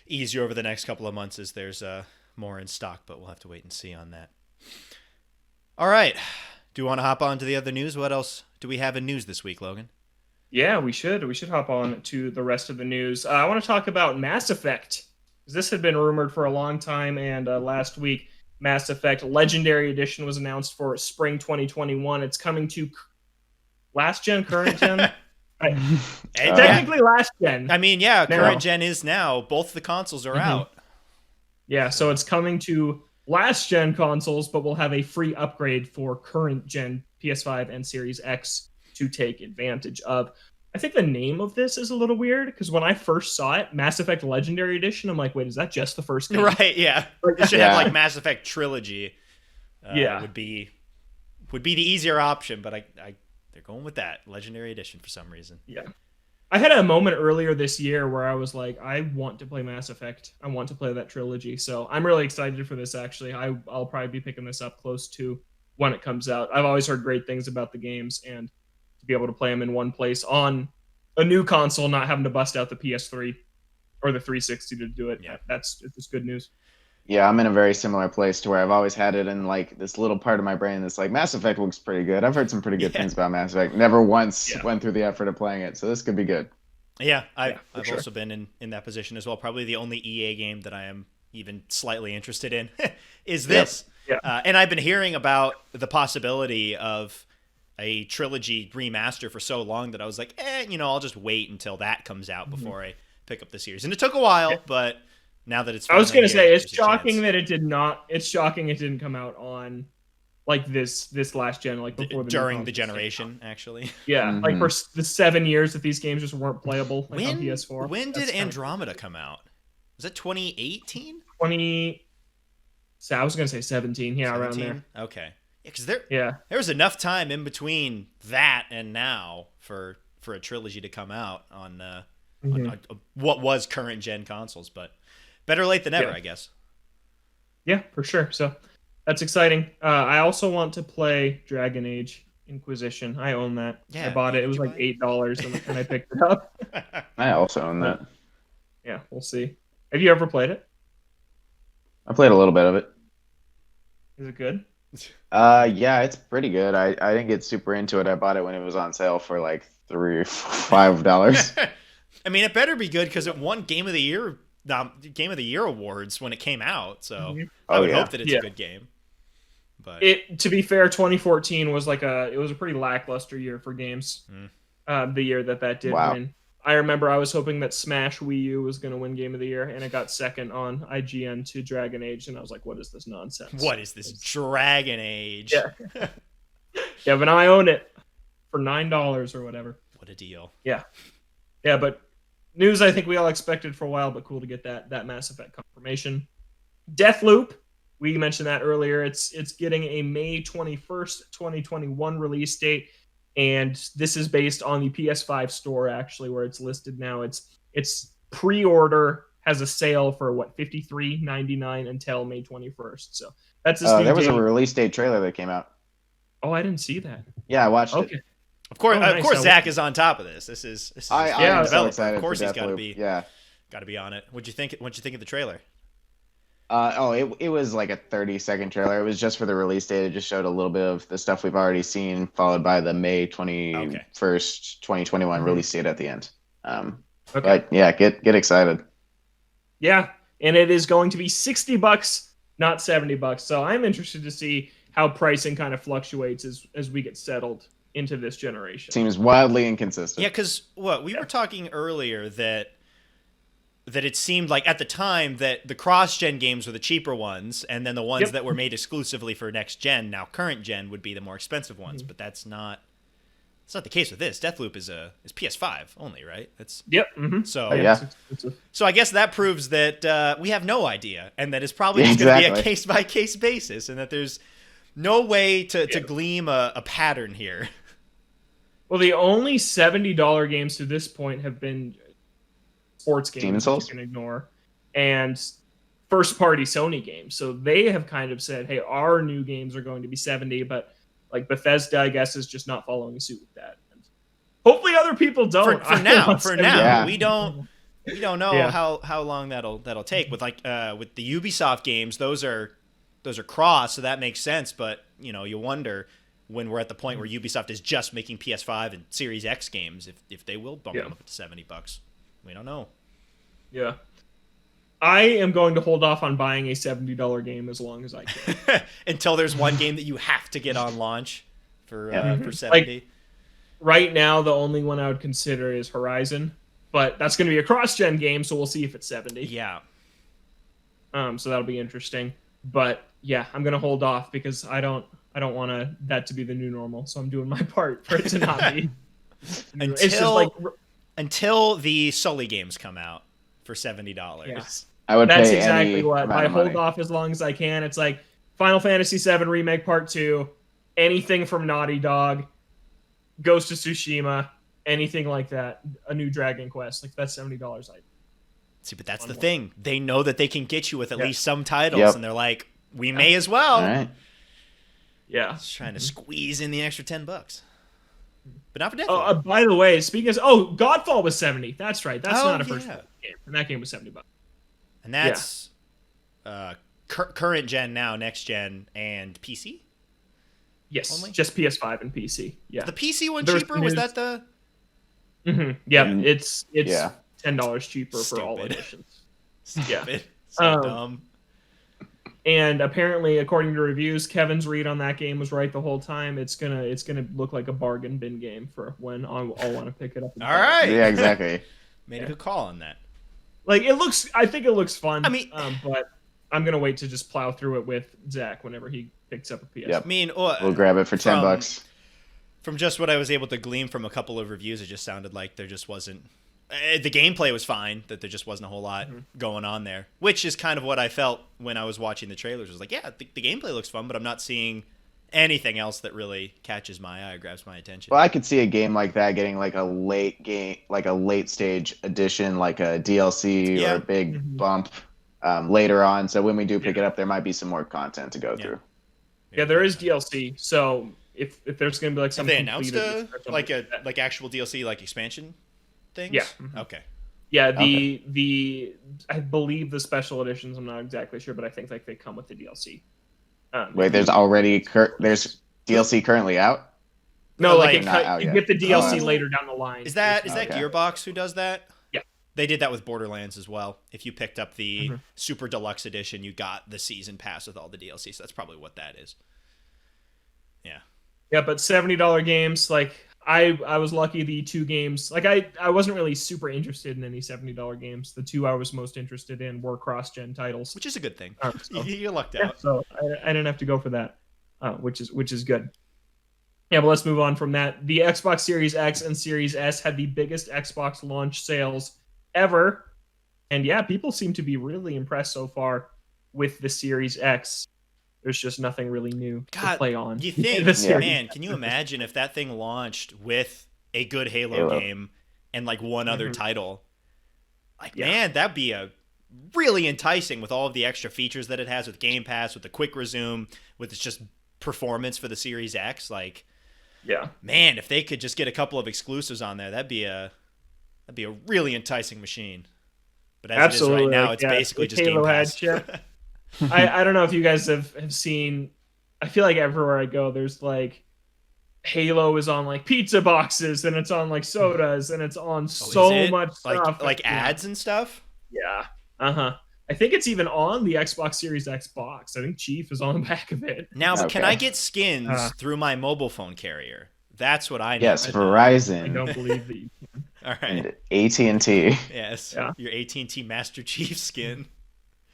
easier over the next couple of months as there's more in stock, but we'll have to wait and see on that. All right. Do you want to hop on to the other news? What else do we have in news this week, Logan? Yeah, we should. We should hop on to the rest of the news. I want to talk about Mass Effect. This had been rumored for a long time, and last week, Mass Effect Legendary Edition was announced for spring 2021. It's coming to last gen, current gen? Technically last gen. I mean, yeah, current gen is now. Both the consoles are out. Yeah, so it's coming to last gen consoles, but we'll have a free upgrade for current gen PS5 and Series X to take advantage of. I think the name of this is a little weird, because when I first saw it, Mass Effect Legendary Edition, I'm like, wait, is that just the first game? Right, yeah. It should have like Mass Effect Trilogy. Would be the easier option, but they're going with that Legendary Edition for some reason. Yeah. I had a moment earlier this year where I was like, I want to play Mass Effect. I want to play that trilogy. So I'm really excited for this, actually. I'll probably be picking this up close to when it comes out. I've always heard great things about the games, and to be able to play them in one place on a new console, not having to bust out the PS3 or the 360 to do it. Yeah, it's just good news. Yeah, I'm in a very similar place to where I've always had it in like this little part of my brain that's like, Mass Effect looks pretty good. I've heard some pretty good things about Mass Effect. Never once went through the effort of playing it, so this could be good. Yeah, I've also been in that position as well. Probably the only EA game that I am even slightly interested in is this. Yep. And I've been hearing about the possibility of a trilogy remaster for so long that I was like, I'll just wait until that comes out before I pick up the series. And it took a while, but now that it's I was going to say, it's shocking that it did not. It's shocking it didn't come out on like this last gen, like before during the generation, actually. Yeah, like for the 7 years that these games just weren't playable on PS4. When did Andromeda come out? Was it 2018? So I was going to say 17. Yeah, 17? Around there. Okay. Yeah, because there was enough time in between that and now for a trilogy to come out on what was current gen consoles, but better late than never, I guess. Yeah, for sure. So that's exciting. I also want to play Dragon Age Inquisition. I own that. Yeah, I bought it. It was like $8 and I picked it up. I also own that. Yeah, we'll see. Have you ever played it? I played a little bit of it. Is it good? Yeah, it's pretty good. I didn't get super into it. I bought it when it was on sale for like $3 or $5. I mean, it better be good because it won Game of the Year awards when it came out. So I would hope that it's a good game. But to be fair, 2014 was it was a pretty lackluster year for games. The year that did win. I remember I was hoping that Smash Wii U was going to win Game of the Year, and it got second on IGN to Dragon Age, and I was like, what is this nonsense? What is this Dragon Age? Yeah. Yeah, but now I own it for $9 or whatever. What a deal. Yeah. Yeah, but news I think we all expected for a while, but cool to get that Mass Effect confirmation. Deathloop, we mentioned that earlier. It's getting a May 21st, 2021 release date. And this is based on the PS5 store, actually, where it's listed now. It's pre-order has a sale for what, $53.99 until May 21st. So that's this new there was game. a release date trailer that came out. Oh, I didn't see that. Yeah, I watched Okay. it. Of course, Oh, nice. of course, Zach is on top of this. This is I Yeah, am developer. so excited. Of course, for he's got to Deathloop. be. Yeah. Got to be on it. What'd you think? What'd you think of the trailer? It was like a 30-second trailer. It was just for the release date. It just showed a little bit of the stuff we've already seen, followed by the May 21st, 2021 release date at the end. Okay. But yeah, get excited. Yeah, and it is going to be $60, not $70. So I'm interested to see how pricing kind of fluctuates as we get settled into this generation. Seems wildly inconsistent. Yeah, because we were talking earlier that it seemed like at the time that the cross-gen games were the cheaper ones, and then the ones that were made exclusively for next gen, now current gen, would be the more expensive ones. But that's not the case with this. Deathloop is PS5 only, right? That's So yeah. So I guess that proves that we have no idea, and that it's probably just Exactly. going to be a case-by-case basis, and that there's no way to glean a pattern here. Well, the only $70 games to this point have been sports games Demon's Souls? you can ignore, and first-party Sony games. So they have kind of said, hey, our new games are going to be 70, but like Bethesda, I guess, is just not following suit with that. And hopefully other people don't. For now, Yeah. we don't know how long that'll take. With with the Ubisoft games, those are cross, so that makes sense. But you wonder when we're at the point where Ubisoft is just making PS5 and Series X games, if they will bump them up to $70. We don't know. Yeah. I am going to hold off on buying a $70 game as long as I can. Until there's one game that you have to get on launch for 70. Like, right now, the only one I would consider is Horizon, but that's going to be a cross-gen game, so we'll see if it's 70. Yeah. So that'll be interesting. But yeah, I'm going to hold off because I don't want that to be the new normal. So I'm doing my part for it to not be. It's just like until the Sully games come out for $70. Yeah. I would That's pay exactly any what amount I of hold money. off as long as I can. It's like Final Fantasy VII Remake Part 2, anything from Naughty Dog, Ghost of Tsushima, anything like that, a new Dragon Quest. Like that's $70. See, but that's the thing. They know that they can get you with at least some titles, and they're like, we may as well. All right. Yeah. Just trying to squeeze in the extra $10. But not for Deathloop. By the way, speaking of, Godfall was 70. That's right. That's not a first game, and that game was $70. And that's current gen now, next gen, and PC. Yes, only? just PS5 and PC. Yeah, The PC one There's cheaper? Was that the? Yeah, it's Yeah. $10 cheaper for all Stupid. editions. Stupid. So dumb. And apparently, according to reviews, Kevin's read on that game was right the whole time. It's gonna look like a bargain bin game for when I'll want to pick it up. All right. Yeah, exactly. Made a good call on that. Like I think it looks fun. I mean, but I'm gonna wait to just plow through it with Zach whenever he picks up a PS. Yep. I mean, We'll grab it for $10. From just what I was able to glean from a couple of reviews, it just sounded like there just wasn't. The gameplay was fine, that there just wasn't a whole lot going on there, which is kind of what I felt when I was watching the trailers. I was like, yeah, the gameplay looks fun, but I'm not seeing anything else that really catches my eye or grabs my attention. Well, I could see a game like that getting like a late stage addition, like a DLC or a big bump later on. So when we do pick it up, there might be some more content to go through. Yeah, there is DLC. So if there's gonna be like Have something they announced completed, like actual DLC, like expansion things? Yeah. Okay. Yeah, the I believe the special editions. I'm not exactly sure, but I think like they come with the DLC. Wait, there's DLC currently out? No, like, you get the DLC later down the line. Is that Okay. Gearbox who does that? Yeah. They did that with Borderlands as well. If you picked up the Super Deluxe Edition, you got the season pass with all the DLC. So that's probably what that is. Yeah. Yeah, but $70 games, like I was lucky the 2 games, like I wasn't really super interested in any $70 games. The 2 I was most interested in were cross-gen titles. Which is a good thing. So, You lucked yeah, out. so I didn't have to go for that, which is good. Yeah, but let's move on from that. The Xbox Series X and Series S had the biggest Xbox launch sales ever. And yeah, people seem to be really impressed so far with the Series X. There's just nothing really new to play on. You think, man, can you imagine if that thing launched with a good Halo game and like one other title? Like, man, that'd be a really enticing with all of the extra features that it has with Game Pass, with the quick resume, with its just performance for the Series X. Like, man, if they could just get a couple of exclusives on there, that'd be a really enticing machine. But as it is right now, it's basically just Game Pass. I don't know if you guys have seen, I feel like everywhere I go, there's like Halo is on like pizza boxes and it's on like sodas and it's on much stuff. Like ads and stuff? Yeah. I think it's even on the Xbox Series X box. I think Chief is on the back of it. Now, can I get skins through my mobile phone carrier? That's what I need. Yes, Verizon. I don't believe that you can. All right. And AT&T. Yes. Your AT&T Master Chief skin.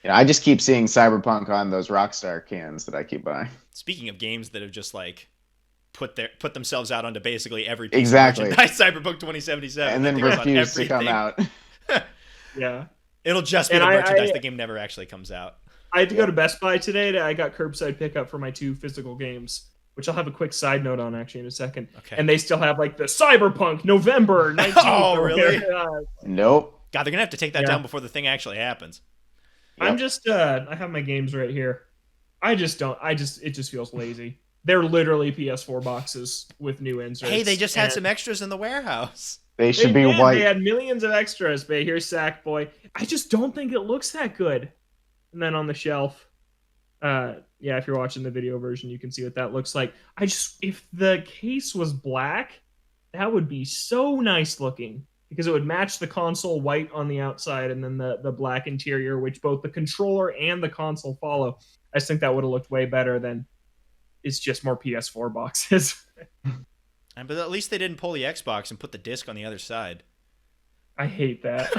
Yeah, I just keep seeing Cyberpunk on those Rockstar cans that I keep buying. Speaking of games that have just like put themselves out onto basically every piece exactly of merchandise, Cyberpunk 2077, and then refuse to come out. Yeah, it'll just be the merchandise. The game never actually comes out. I had to go to Best Buy today. I got curbside pickup for my 2 physical games, which I'll have a quick side note on actually in a second. Okay. And they still have like the Cyberpunk November 19th. Oh, really? Nope. God, they're gonna have to take that down before the thing actually happens. I'm just I have my games right here. It just feels lazy. They're literally PS4 boxes with new inserts. Hey, they just had some extras in the warehouse. They should be white. They had millions of extras, but here's Sackboy. I just don't think it looks that good. And then on the shelf, if you're watching the video version, you can see what that looks like. If the case was black, that would be so nice looking. Because it would match the console white on the outside and then the black interior, which both the controller and the console follow. I just think that would have looked way better than it's just more PS4 boxes. But at least they didn't pull the Xbox and put the disc on the other side. I hate that.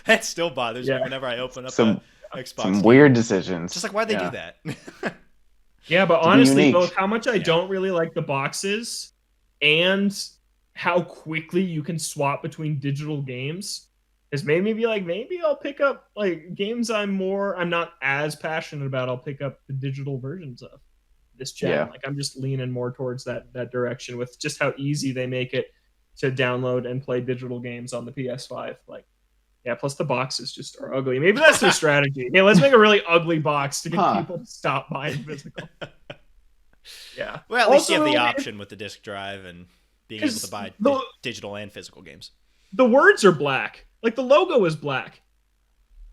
That still bothers me whenever I open up a Xbox. Some weird decisions. Just like, why'd they do that? Yeah, but honestly, both how much I don't really like the boxes and how quickly you can swap between digital games has made me be like, maybe I'll pick up like games I'm not as passionate about. I'll pick up the digital versions of this gen. Yeah. Like I'm just leaning more towards that direction with just how easy they make it to download and play digital games on the PS5. Like, yeah, plus the boxes just are ugly. Maybe that's their strategy. Hey, let's make a really ugly box to get people to stop buying physical. Yeah. Well, at least you have the option with the disc drive and being able to buy digital and physical games. The words are black. Like the logo is black.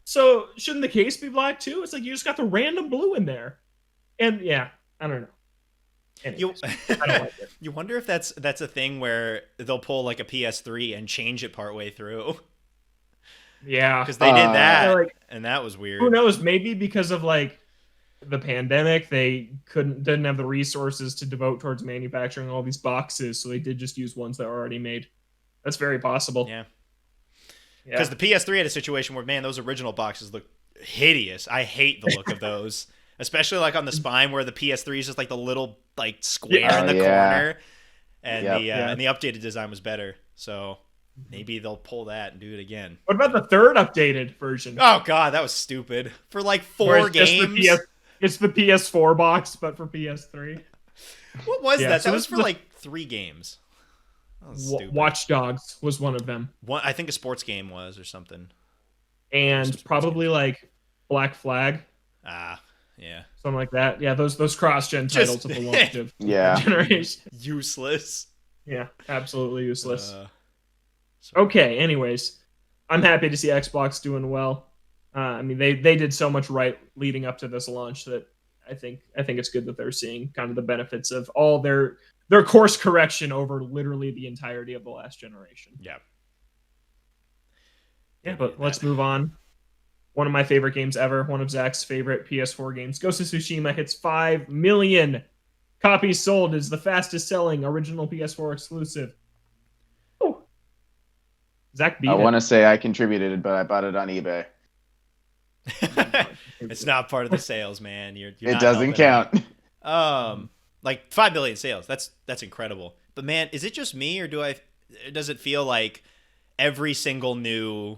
So shouldn't the case be black too? It's like you just got the random blue in there. And yeah, I don't know. Anyways, I don't like it. You wonder if that's a thing where they'll pull like a PS3 and change it partway through. Yeah. Because they did that, and that was weird. Who knows? Maybe because of like the pandemic, they didn't have the resources to devote towards manufacturing all these boxes, so they did just use ones that were already made. That's very possible. Yeah. Because the PS3 had a situation where, man, those original boxes look hideous. I hate the look of those, especially like on the spine where the PS3 is just like the little like square in the corner, and the updated design was better. So maybe they'll pull that and do it again. What about the third updated version? Oh God, that was stupid. For like 4 games. It's the PS4 box, but for PS3. What was that? So that was for like 3 games. Watch Dogs was one of them. I think a sports game was or something. And probably like Black Flag. Yeah. Something like that. Yeah, those cross-gen titles of the launch of generation. Useless. Yeah, absolutely useless. Okay, anyways. I'm happy to see Xbox doing well. I mean, they did so much right leading up to this launch that I think it's good that they're seeing kind of the benefits of all their course correction over literally the entirety of the last generation. Yeah. Yeah, but let's move on. One of my favorite games ever, one of Zach's favorite PS4 games, Ghost of Tsushima hits 5 million copies sold is the fastest selling original PS4 exclusive. Oh. Zach beat I it. want to say I contributed, but I bought it on eBay. It's not part of the sales, man. You're It not doesn't helping count. out. Like 5 billion sales. That's incredible. But man, is it just me, or does it feel like every single new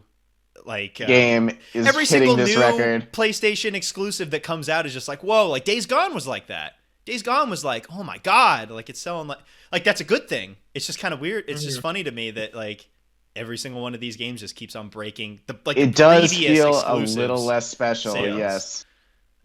Game is every hitting single this new record. PlayStation exclusive that comes out is just like, whoa, like Days Gone was like that. Days Gone was like, oh my god, like it's selling like that's a good thing. It's just kind of weird. It's just funny to me that like every single one of these games just keeps on breaking It does feel a little less special, sales. yes.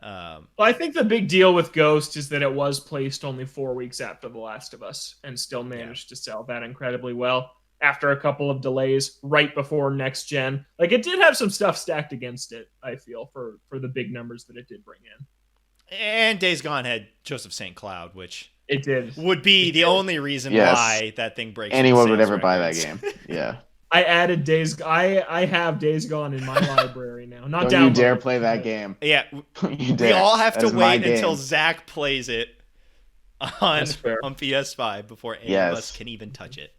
Well, I think the big deal with Ghost is that it was placed only 4 weeks after The Last of Us and still managed to sell that incredibly well after a couple of delays right before next gen. Like, it did have some stuff stacked against it, I feel, for the big numbers that it did bring in. And Days Gone had Joseph St. Cloud, which it did would be the only reason why that thing breaks. Anyone would ever buy that game. Yeah. I added I have Days Gone in my library now. Not Don't you dare play that game. Yeah. You we all have to wait until game. Zach plays it on PS5 before any of us can even touch it.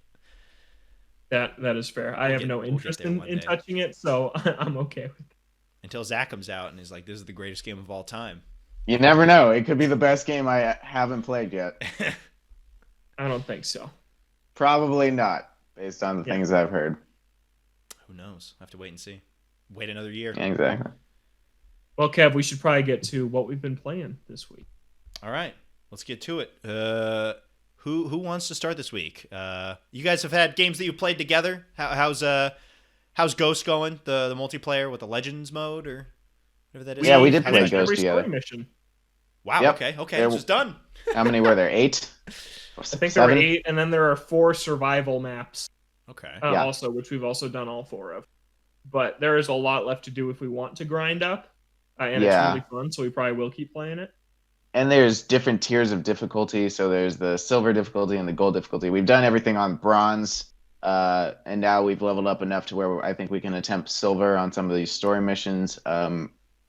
That is fair. I have no interest in touching it, so I'm okay with it. Until Zach comes out and is like, this is the greatest game of all time. You never know. It could be the best game I haven't played yet. I don't think so. Probably not, based on the things I've heard. Who knows? I have to wait and see. Wait another year. Exactly. Well, Kev, we should probably get to what we've been playing this week. All right. Let's get to it. Who wants to start this week? You guys have had games that you played together. How's Ghost going? The multiplayer with the Legends mode or whatever that is. Yeah, we did play Ghost together. Mission. Wow. Yep. Okay. It's just done. How many were there? 8? I think there were 8, and then there are 4 survival maps. Okay. Also, which we've also done all 4 of. But there is a lot left to do if we want to grind up, and it's really fun. So we probably will keep playing it. And there's different tiers of difficulty. So there's the silver difficulty and the gold difficulty. We've done everything on bronze, and now we've leveled up enough to where I think we can attempt silver on some of these story missions.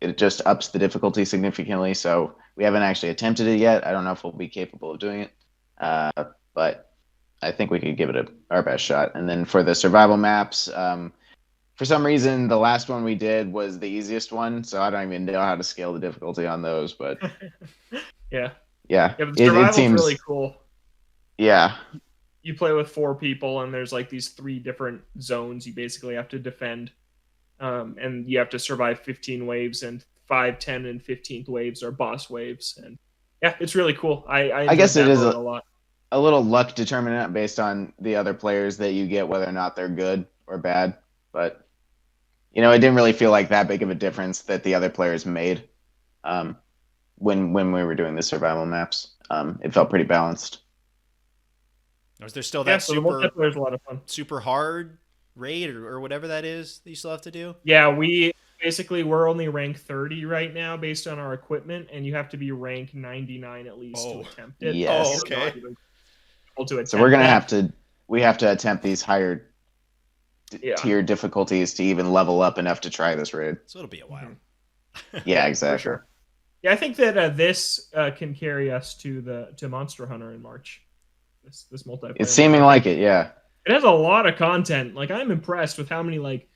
It just ups the difficulty significantly. So we haven't actually attempted it yet. I don't know if we'll be capable of doing it, but I think we could give it our best shot. And then for the survival maps, for some reason, the last one we did was the easiest one, so I don't even know how to scale the difficulty on those. But yeah, but the survival's really cool. Yeah, you play with 4 people, and there's like these 3 different zones you basically have to defend, and you have to survive 15 waves, and 5, 10, and 15th waves are boss waves, and yeah, it's really cool. I guess it is a lot. A little luck determinant based on the other players that you get, whether or not they're good or bad, but. It didn't really feel like that big of a difference that the other players made when we were doing the survival maps. It felt pretty balanced. Was there still that the multiplayer's a lot of fun. Super hard raid or whatever that is that you still have to do? Yeah, we're only rank 30 right now based on our equipment, and you have to be rank 99 at least to attempt it. Yes. Okay. So we're gonna we have to attempt these higher tier difficulties to even level up enough to try this raid. So it'll be a while. Yeah, exactly. Sure. Yeah, I think that this can carry us to Monster Hunter in March. This multiplayer. It's seeming like it, yeah. It has a lot of content. Like, I'm impressed with how many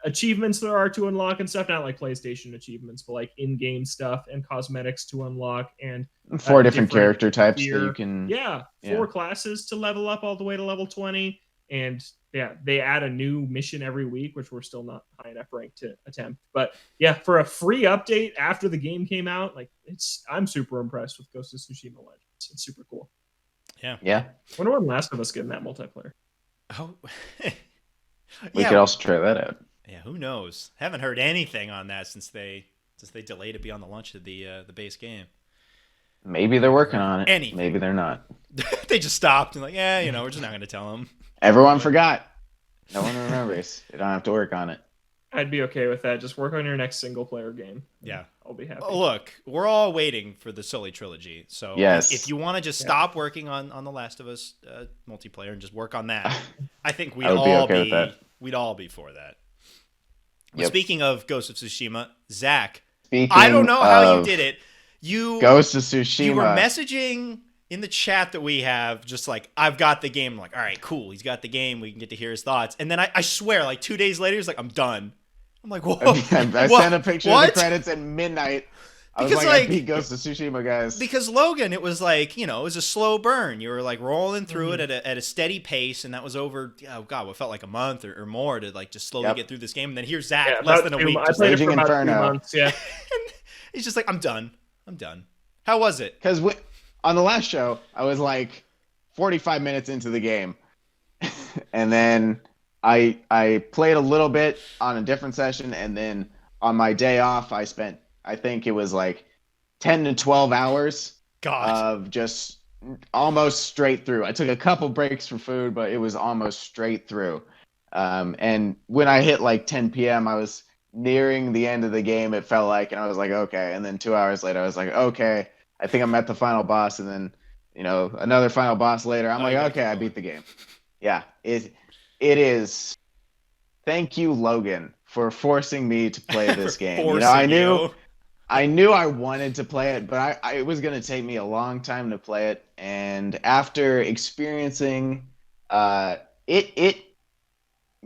achievements there are to unlock and stuff. Not like PlayStation achievements, but like in-game stuff and cosmetics to unlock and 4 different character types that you can. Yeah, 4 classes to level up all the way to level 20. And yeah, they add a new mission every week, which we're still not high enough rank to attempt. But yeah, for a free update after the game came out, I'm super impressed with Ghost of Tsushima Legends. It's super cool. Yeah. Yeah. Wonder when Last of Us getting that multiplayer. Oh. We could also try that out. Yeah, who knows? Haven't heard anything on that since they delayed it beyond the launch of the base game. Maybe they're working on it. Anything. Maybe they're not. They just stopped and we're just not going to tell them. Everyone forgot. No one remembers. You don't have to work on it. I'd be okay with that. Just work on your next single-player game. Yeah. I'll be happy. Look, we're all waiting for the Sully trilogy. So yes. if you want to just stop working on The Last of Us multiplayer and just work on that, I think we'd all be for that. Yep. Speaking of Ghost of Tsushima, Zach, I don't know how you did it. Ghost of Tsushima. You were messaging in the chat that we have, just like, I've got the game. I'm like, all right, cool. He's got the game. We can get to hear his thoughts. And then I swear, like 2 days later, he's like, I'm done. I'm like, whoa. I sent a picture of the credits at midnight. I was like, I beat Ghost of Tsushima, guys. Because Logan, it was like, it was a slow burn. You were like rolling through it at a steady pace, and that was over, what felt like a month or more to like just slowly get through this game. And then here's Zach, less than a week. I played it for about 2 months, yeah. He's just like, I'm done. How was it? Because on the last show, I was like 45 minutes into the game. And then I played a little bit on a different session, and then on my day off, I spent, I think it was like 10 to 12 hours of just almost straight through. I took a couple breaks for food, but it was almost straight through. And when I hit like 10 p.m., I was nearing the end of the game, it felt like, and I was like, okay. And then 2 hours later, I was like, okay, I think I'm at the final boss. And then, another final boss later, I'm like, okay, I beat the game. Yeah, it is. Thank you, Logan, for forcing me to play this game. I knew I wanted to play it, but it was going to take me a long time to play it. And after experiencing it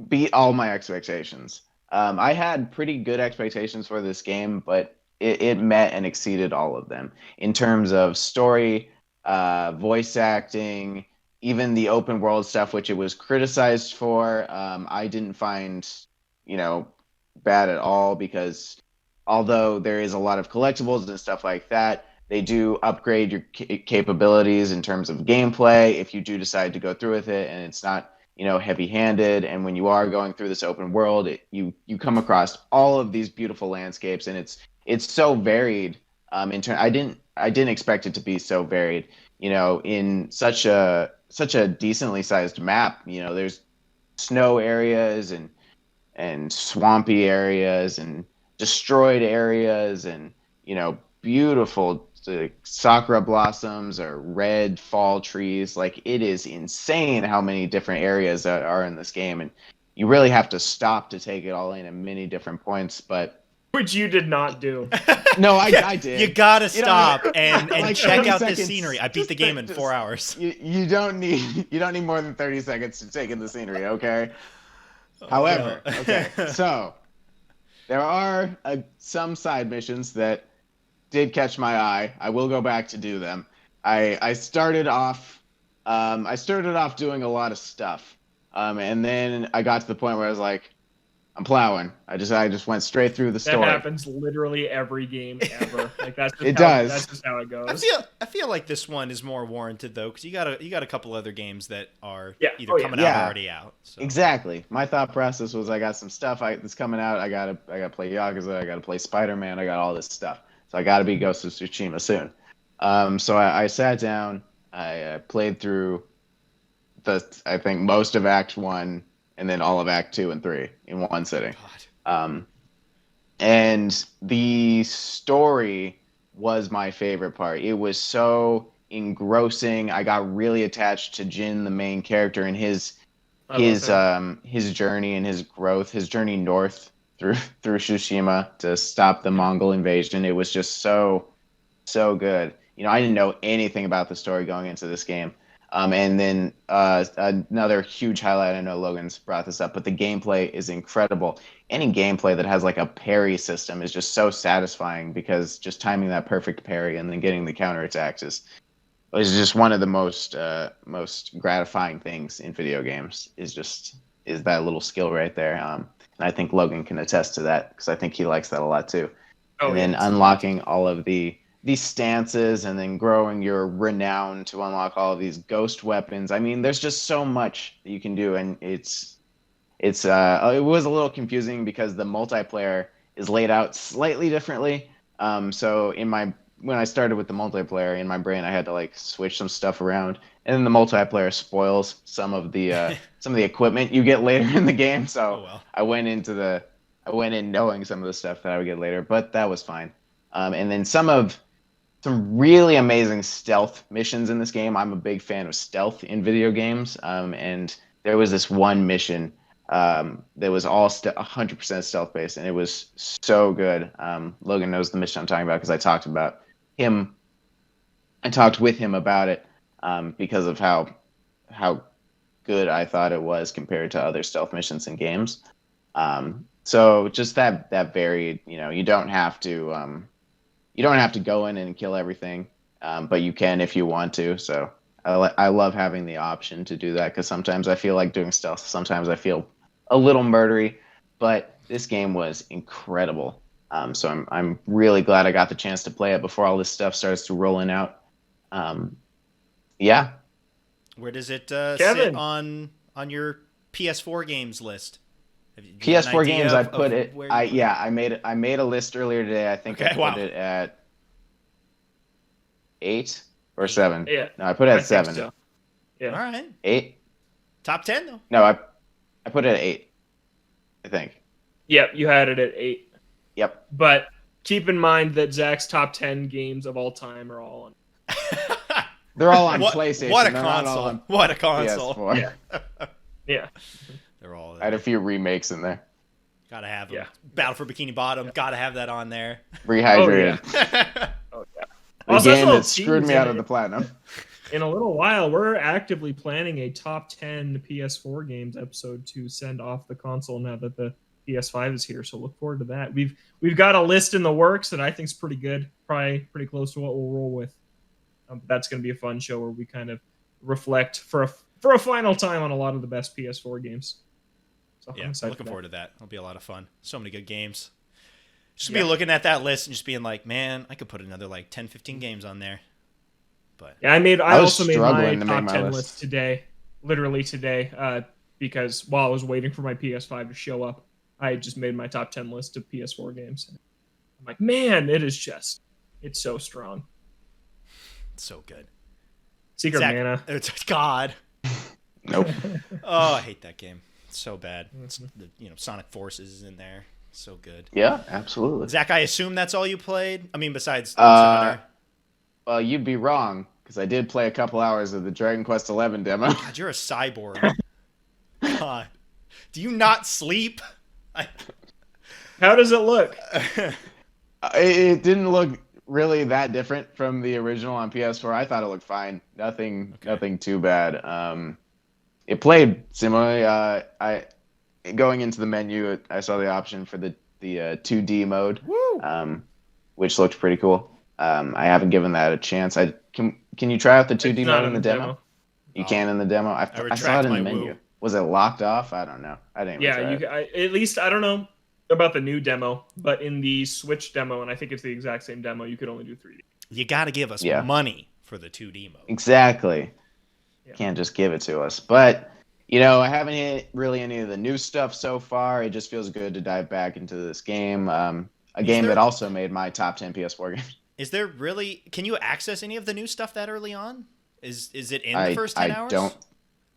beat all my expectations. I had pretty good expectations for this game, but it met and exceeded all of them in terms of story, voice acting, even the open world stuff, which it was criticized for. I didn't find, bad at all, because although there is a lot of collectibles and stuff like that, they do upgrade your capabilities in terms of gameplay if you do decide to go through with it, and it's not, heavy-handed. And when you are going through this open world, you come across all of these beautiful landscapes, and it's so varied. I didn't expect it to be so varied. In such a decently sized map. There's snow areas and swampy areas and destroyed areas and beautiful sakura blossoms or red fall trees. Like, it is insane how many different areas that are in this game, and you really have to stop to take it all in at many different points. But which you did not do. No, I did. You gotta stop and like check out this scenery. I beat the game in 4 hours. You don't need more than 30 seconds to take in the scenery, okay? However, okay, so there are some side missions that did catch my eye. I will go back to do them. I started off doing a lot of stuff, and then I got to the point where I was like, I'm plowing. I just went straight through the story. That happens literally every game ever. Like that's just That's just how it goes. I feel like this one is more warranted though, because you got a couple other games that are either coming out or already out. So. Exactly. My thought process was, I got some stuff that's coming out. I gotta play Yakuza. I gotta play Spider-Man. I got all this stuff. So I gotta beat Ghost of Tsushima soon. So I sat down. I played through I think most of Act 1. And then all of Act 2 and 3 in one sitting. And the story was my favorite part. It was so engrossing. I got really attached to Jin, the main character, and his journey and his growth, his journey north through Tsushima to stop the Mongol invasion. It was just so good. I didn't know anything about the story going into this game. And then another huge highlight, I know Logan's brought this up, but the gameplay is incredible. Any gameplay that has like a parry system is just so satisfying, because just timing that perfect parry and then getting the counterattacks is just one of the most gratifying things in video games, is that little skill right there. And I think Logan can attest to that, because I think he likes that a lot too. And then unlocking all of these stances, and then growing your renown to unlock all of these ghost weapons. I mean, there's just so much that you can do, and it was a little confusing because the multiplayer is laid out slightly differently. So when I started with the multiplayer, in my brain, I had to like switch some stuff around, and then the multiplayer spoils some of the equipment you get later in the game. So I went in knowing some of the stuff that I would get later, but that was fine. And then some really amazing stealth missions in this game. I'm a big fan of stealth in video games. And there was this one mission that was all 100% stealth based, and it was so good. Logan knows the mission I'm talking about, because I talked with him about it because of how good I thought it was compared to other stealth missions in games. So just that varied, you don't have to go in and kill everything, but you can if you want to. So I love having the option to do that, because sometimes I feel like doing stealth. Sometimes I feel a little murdery, but this game was incredible. So I'm really glad I got the chance to play it before all this stuff starts to rolling out. Yeah. Where does it Kevin. sit on your PS4 games list? Have you PS4 games, I put it. where I made a list earlier today. I think I put it at 8 or 7. Yeah. No, I put it at I think 7. so. Yeah. All right. 8. Top 10 though. No, I put it at 8. I think. Yep, you had it at 8. Yep. But keep in mind that Zach's top 10 games of all time are all on. They're all on PlayStation. What a They're not all console. on What a console. PS4. Yeah. Yeah. They're all I there. had a few remakes in there. Gotta have them. Yeah. Battle for Bikini Bottom. Gotta have that on there. Rehydrated. Oh, yeah. The Also, game that's that screwed me out of the platinum. In a little while, we're actively planning a top 10 PS4 games episode to send off the console now that the PS5 is here. So look forward to that. We've got a list in the works that I think is pretty good, probably pretty close to what we'll roll with. That's going to be a fun show where we kind of reflect for a final time on a lot of the best PS4 games. So Yeah, I'm excited looking for that. forward to that. It'll be a lot of fun. So many good games. Just be looking at that list and just being like, man, I could put another like 10, 15 games on there. But Yeah, I was also made my struggling to make top my 10 list. list today, literally today, because while I was waiting for my PS5 to show up, I just made my top 10 list of PS4 games. I'm like, man, it's so strong. it's so good. Secret Mana. It's God. Nope. Oh, I hate that game. It's so bad. It's, Sonic Forces is in there. So good. Yeah, absolutely. Zach, I assume that's all you played? I mean, besides Monster Hunter. Well, you'd be wrong, because I did play a couple hours of the Dragon Quest XI demo. God, you're a cyborg. God. Do you not sleep? How does it look? It didn't look really that different from the original on PS4. I thought it looked fine. Nothing too bad. It played similarly. Going into the menu, I saw the option for the 2D mode, which looked pretty cool. I haven't given that a chance. Can you try out the 2D mode in the demo? You can in the demo. I saw it in the menu. Woo. Was it locked off? I don't know. I didn't. Even try it. At least I don't know about the new demo, but in the Switch demo, and I think it's the exact same demo, you could only do 3D. You got to give us money for the 2D mode. Exactly. Yeah. Can't just give it to us. But I haven't hit really any of the new stuff so far. It just feels good to dive back into this game. A game that also made my top 10 PS4 games. Is there really? Can you access any of the new stuff that early on? Is it in the first 10 hours?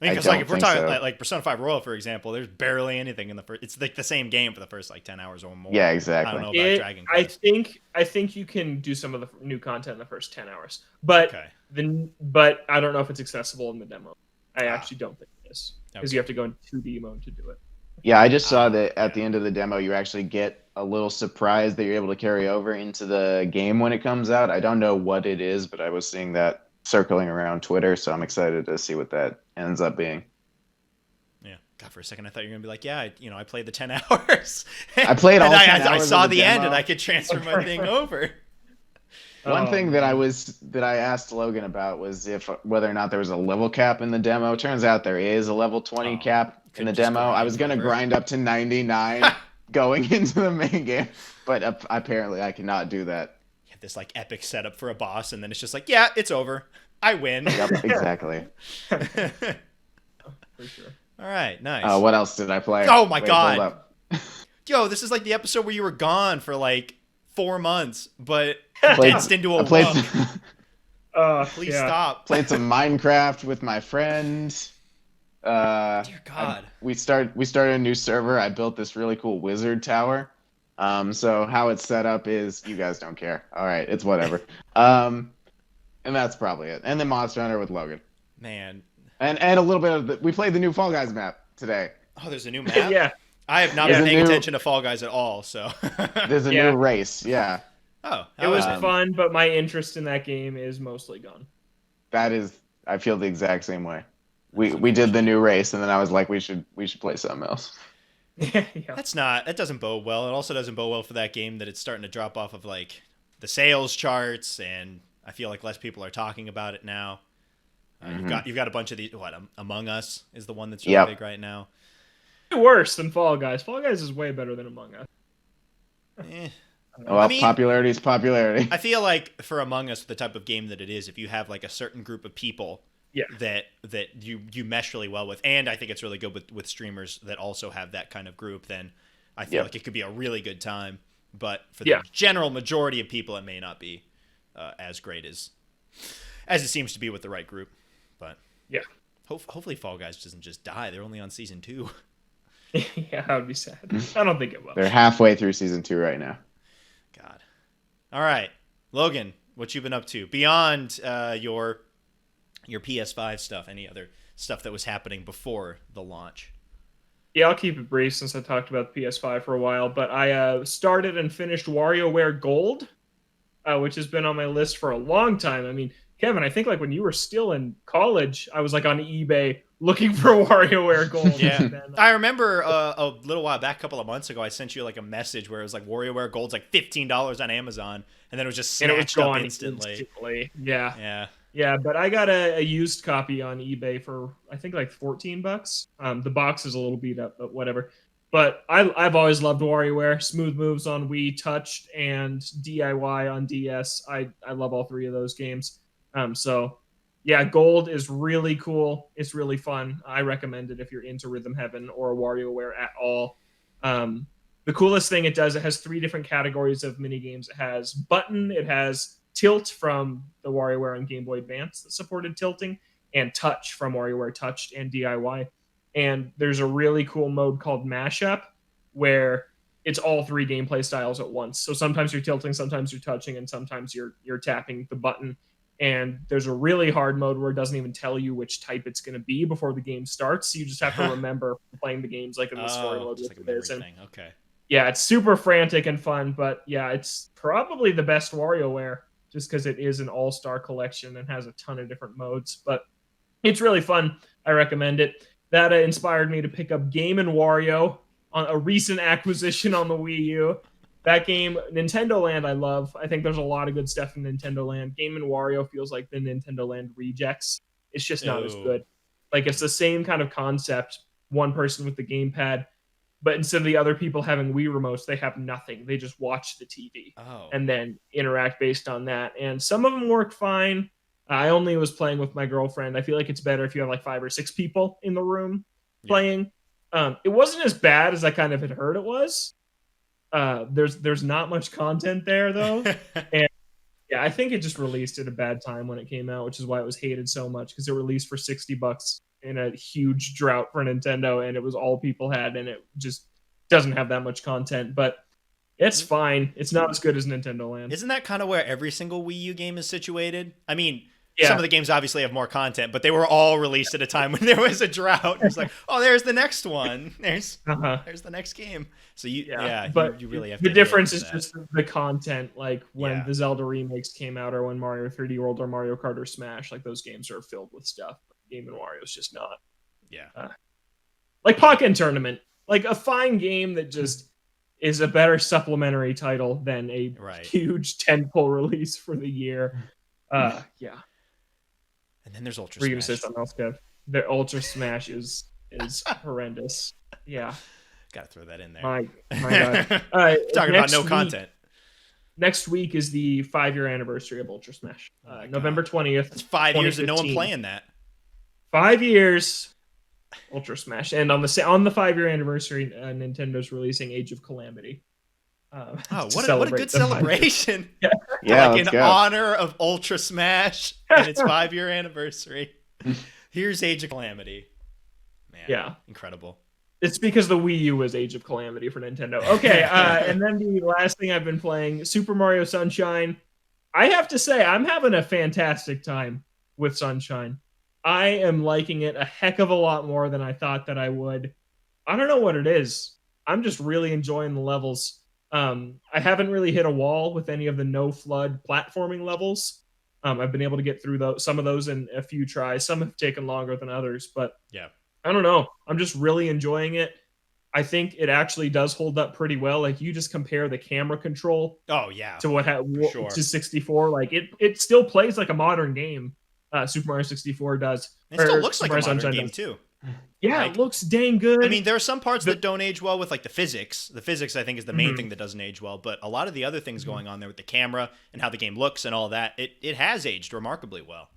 I mean, because if we're talking like Persona 5 Royal, for example, there's barely anything in the first. It's like the same game for the first 10 hours or more. Yeah, exactly. I don't know about Dragon Quest. I think you can do some of the new content in the first 10 hours, but but I don't know if it's accessible in the demo. I actually don't think it is, because you have to go in 2D mode to do it. Yeah, I just saw that at the end of the demo, you actually get a little surprise that you're able to carry over into the game when it comes out. I don't know what it is, but I was seeing that circling around Twitter, so I'm excited to see what that ends up being. Yeah, God, for a second I thought you were gonna be like, yeah, I played the 10 hours. I played all 10 hours. I saw of the demo. end, and I could transfer my thing over. One thing that I asked Logan about was whether or not there was a level cap in the demo. Turns out there is a level 20 cap in the demo. I was gonna grind up to 99 going into the main game, but apparently I cannot do that. This like epic setup for a boss, and then it's just like, yeah, it's over. I win. Yep, exactly. For sure. All right, nice. What else did I play? Oh my Wait, God. hold up. Yo, this is like the episode where you were gone for like 4 months, but condensed into a month. Please stop. Played some Minecraft with my friend. Dear God. We started a new server. I built this really cool wizard tower. So how it's set up is, you guys don't care. All right, it's whatever. And that's probably it. And then Monster Hunter with Logan. Man. And a little bit of we played the new Fall Guys map today. Oh, there's a new map? Yeah. I have not been paying attention to Fall Guys at all, so. There's a new race, yeah. Oh, it was fun, but my interest in that game is mostly gone. That is I feel the exact same way. We did the new race, and then I was like, we should play something else. Yeah. That doesn't bode well. It also doesn't bode well for that game that it's starting to drop off of like the sales charts, and I feel like less people are talking about it now. You've got a bunch of these. Among Us is the one that's really big right now. Worse than Fall Guys. Fall Guys is way better than Among Us. Well, I mean, popularity is popularity. I feel like for Among Us, the type of game that it is, if you have like a certain group of people that you mesh really well with, and I think it's really good with streamers that also have that kind of group, then I feel like it could be a really good time. But for the general majority of people, it may not be as great as it seems to be with the right group. But hopefully Fall Guys doesn't just die. They're only on season 2. Yeah, that would be sad. I don't think it will. They're halfway through season 2 right now. God. All right, Logan, what you been up to beyond your PS5 stuff? Any other stuff that was happening before the launch? Yeah, I'll keep it brief since I talked about the PS5 for a while. But I started and finished WarioWare Gold, which has been on my list for a long time. I mean, Kevin, I think like when you were still in college, I was like on eBay looking for WarioWare Gold. Yeah, I remember a little while back, a couple of months ago, I sent you like a message where it was like WarioWare Gold's like $15 on Amazon, and then it was just snatched up instantly. Yeah, but I got a used copy on eBay for I think like $14. The box is a little beat up, but whatever. But I've always loved WarioWare. Smooth Moves on Wii, Touched, and DIY on DS. I love all 3 of those games. So yeah, Gold is really cool. It's really fun. I recommend it if you're into Rhythm Heaven or WarioWare at all. The coolest thing it does, it has 3 different categories of mini games. It has Button, it has Tilt from the WarioWare and Game Boy Advance that supported tilting, and Touch from WarioWare Touched and DIY. And there's a really cool mode called Mashup where it's all 3 gameplay styles at once. So sometimes you're tilting, sometimes you're touching, and sometimes you're tapping the button. And there's a really hard mode where it doesn't even tell you which type it's going to be before the game starts. So you just have to remember playing the games like in the story mode. Like a memory thing. Okay. Yeah, it's super frantic and fun, but yeah, it's probably the best WarioWare just because it is an all-star collection and has a ton of different modes. But it's really fun. I recommend it. That inspired me to pick up Game & Wario, on a recent acquisition on the Wii U. That game, Nintendo Land, I love. I think there's a lot of good stuff in Nintendo Land. Game & Wario feels like the Nintendo Land rejects. It's just not as good. Like, it's the same kind of concept, one person with the gamepad, but instead of the other people having Wii remotes, they have nothing. They just watch the TV and then interact based on that. And some of them work fine. I only was playing with my girlfriend. I feel like it's better if you have like 5 or 6 people in the room playing. It wasn't as bad as I kind of had heard it was. There's not much content there though. And yeah, I think it just released at a bad time when it came out, which is why it was hated so much, because it released for $60 in a huge drought for Nintendo, and it was all people had, and it just doesn't have that much content, but it's fine. It's not as good as Nintendo Land. Isn't that kind of where every single Wii U game is situated? I mean, some of the games obviously have more content, but they were all released at a time when there was a drought. It's like, oh, there's the next one. There's the next game. So you really have to. The difference is just the content. Like when the Zelda remakes came out, or when Mario 3D World or Mario Kart or Smash, like those games are filled with stuff. Game & Wario is just not. Yeah. Like Pokken Tournament, like a fine game that just is a better supplementary title than a huge tentpole release for the year. Yeah. And then there's Ultra Smash. Were you Smash. going to say something else, Kev? The Ultra Smash is horrendous. Yeah. Gotta throw that in there. My God. Talking about no content. Next week is the 5-year anniversary of Ultra Smash. November 20th. It's 5 years and no one playing that. 5 years, Ultra Smash. And on the 5-year anniversary, Nintendo's releasing Age of Calamity. What a good celebration. Yeah, like in honor of Ultra Smash and its 5-year anniversary. Here's Age of Calamity. Man, yeah. Incredible. It's because the Wii U was Age of Calamity for Nintendo. Okay, and then the last thing I've been playing, Super Mario Sunshine. I have to say, I'm having a fantastic time with Sunshine. I am liking it a heck of a lot more than I thought that I would. I don't know what it is. I'm just really enjoying the levels. I haven't really hit a wall with any of the no flood platforming levels. I've been able to get through some of those in a few tries. Some have taken longer than others, but Yeah. I don't know. I'm just really enjoying it. I think it actually does hold up pretty well. Like you just compare the camera control Oh yeah. to Sure. to 64. Like it still plays like a modern game. Super Mario 64 does. It still looks Super like a Mario modern Sunshine game does. too. Yeah, Like, it looks dang good. I mean, there are some parts that don't age well with like the physics. The physics, I think, is the main thing that doesn't age well. But a lot of the other things going on there with the camera and how the game looks and all that, it has aged remarkably well.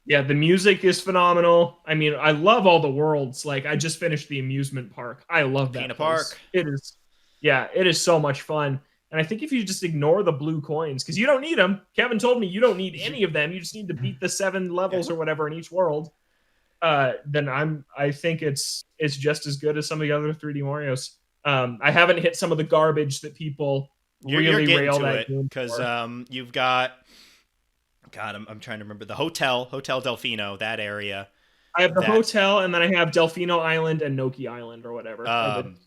Yeah, the music is phenomenal. I mean, I love all the worlds. Like, I just finished the amusement park. I love that Peanut place. Park. It is, yeah, it is so much fun. And I think if you just ignore the blue coins, because you don't need them. Kevin told me you don't need any of them. You just need to beat the 7 levels or whatever in each world. Then I think it's just as good as some of the other 3D Marios. I haven't hit some of the garbage that people You're really getting rail to that it game because for. you've got. God, I'm trying to remember the Hotel Delfino, that area. I have the hotel, and then I have Delfino Island and Noki Island or whatever.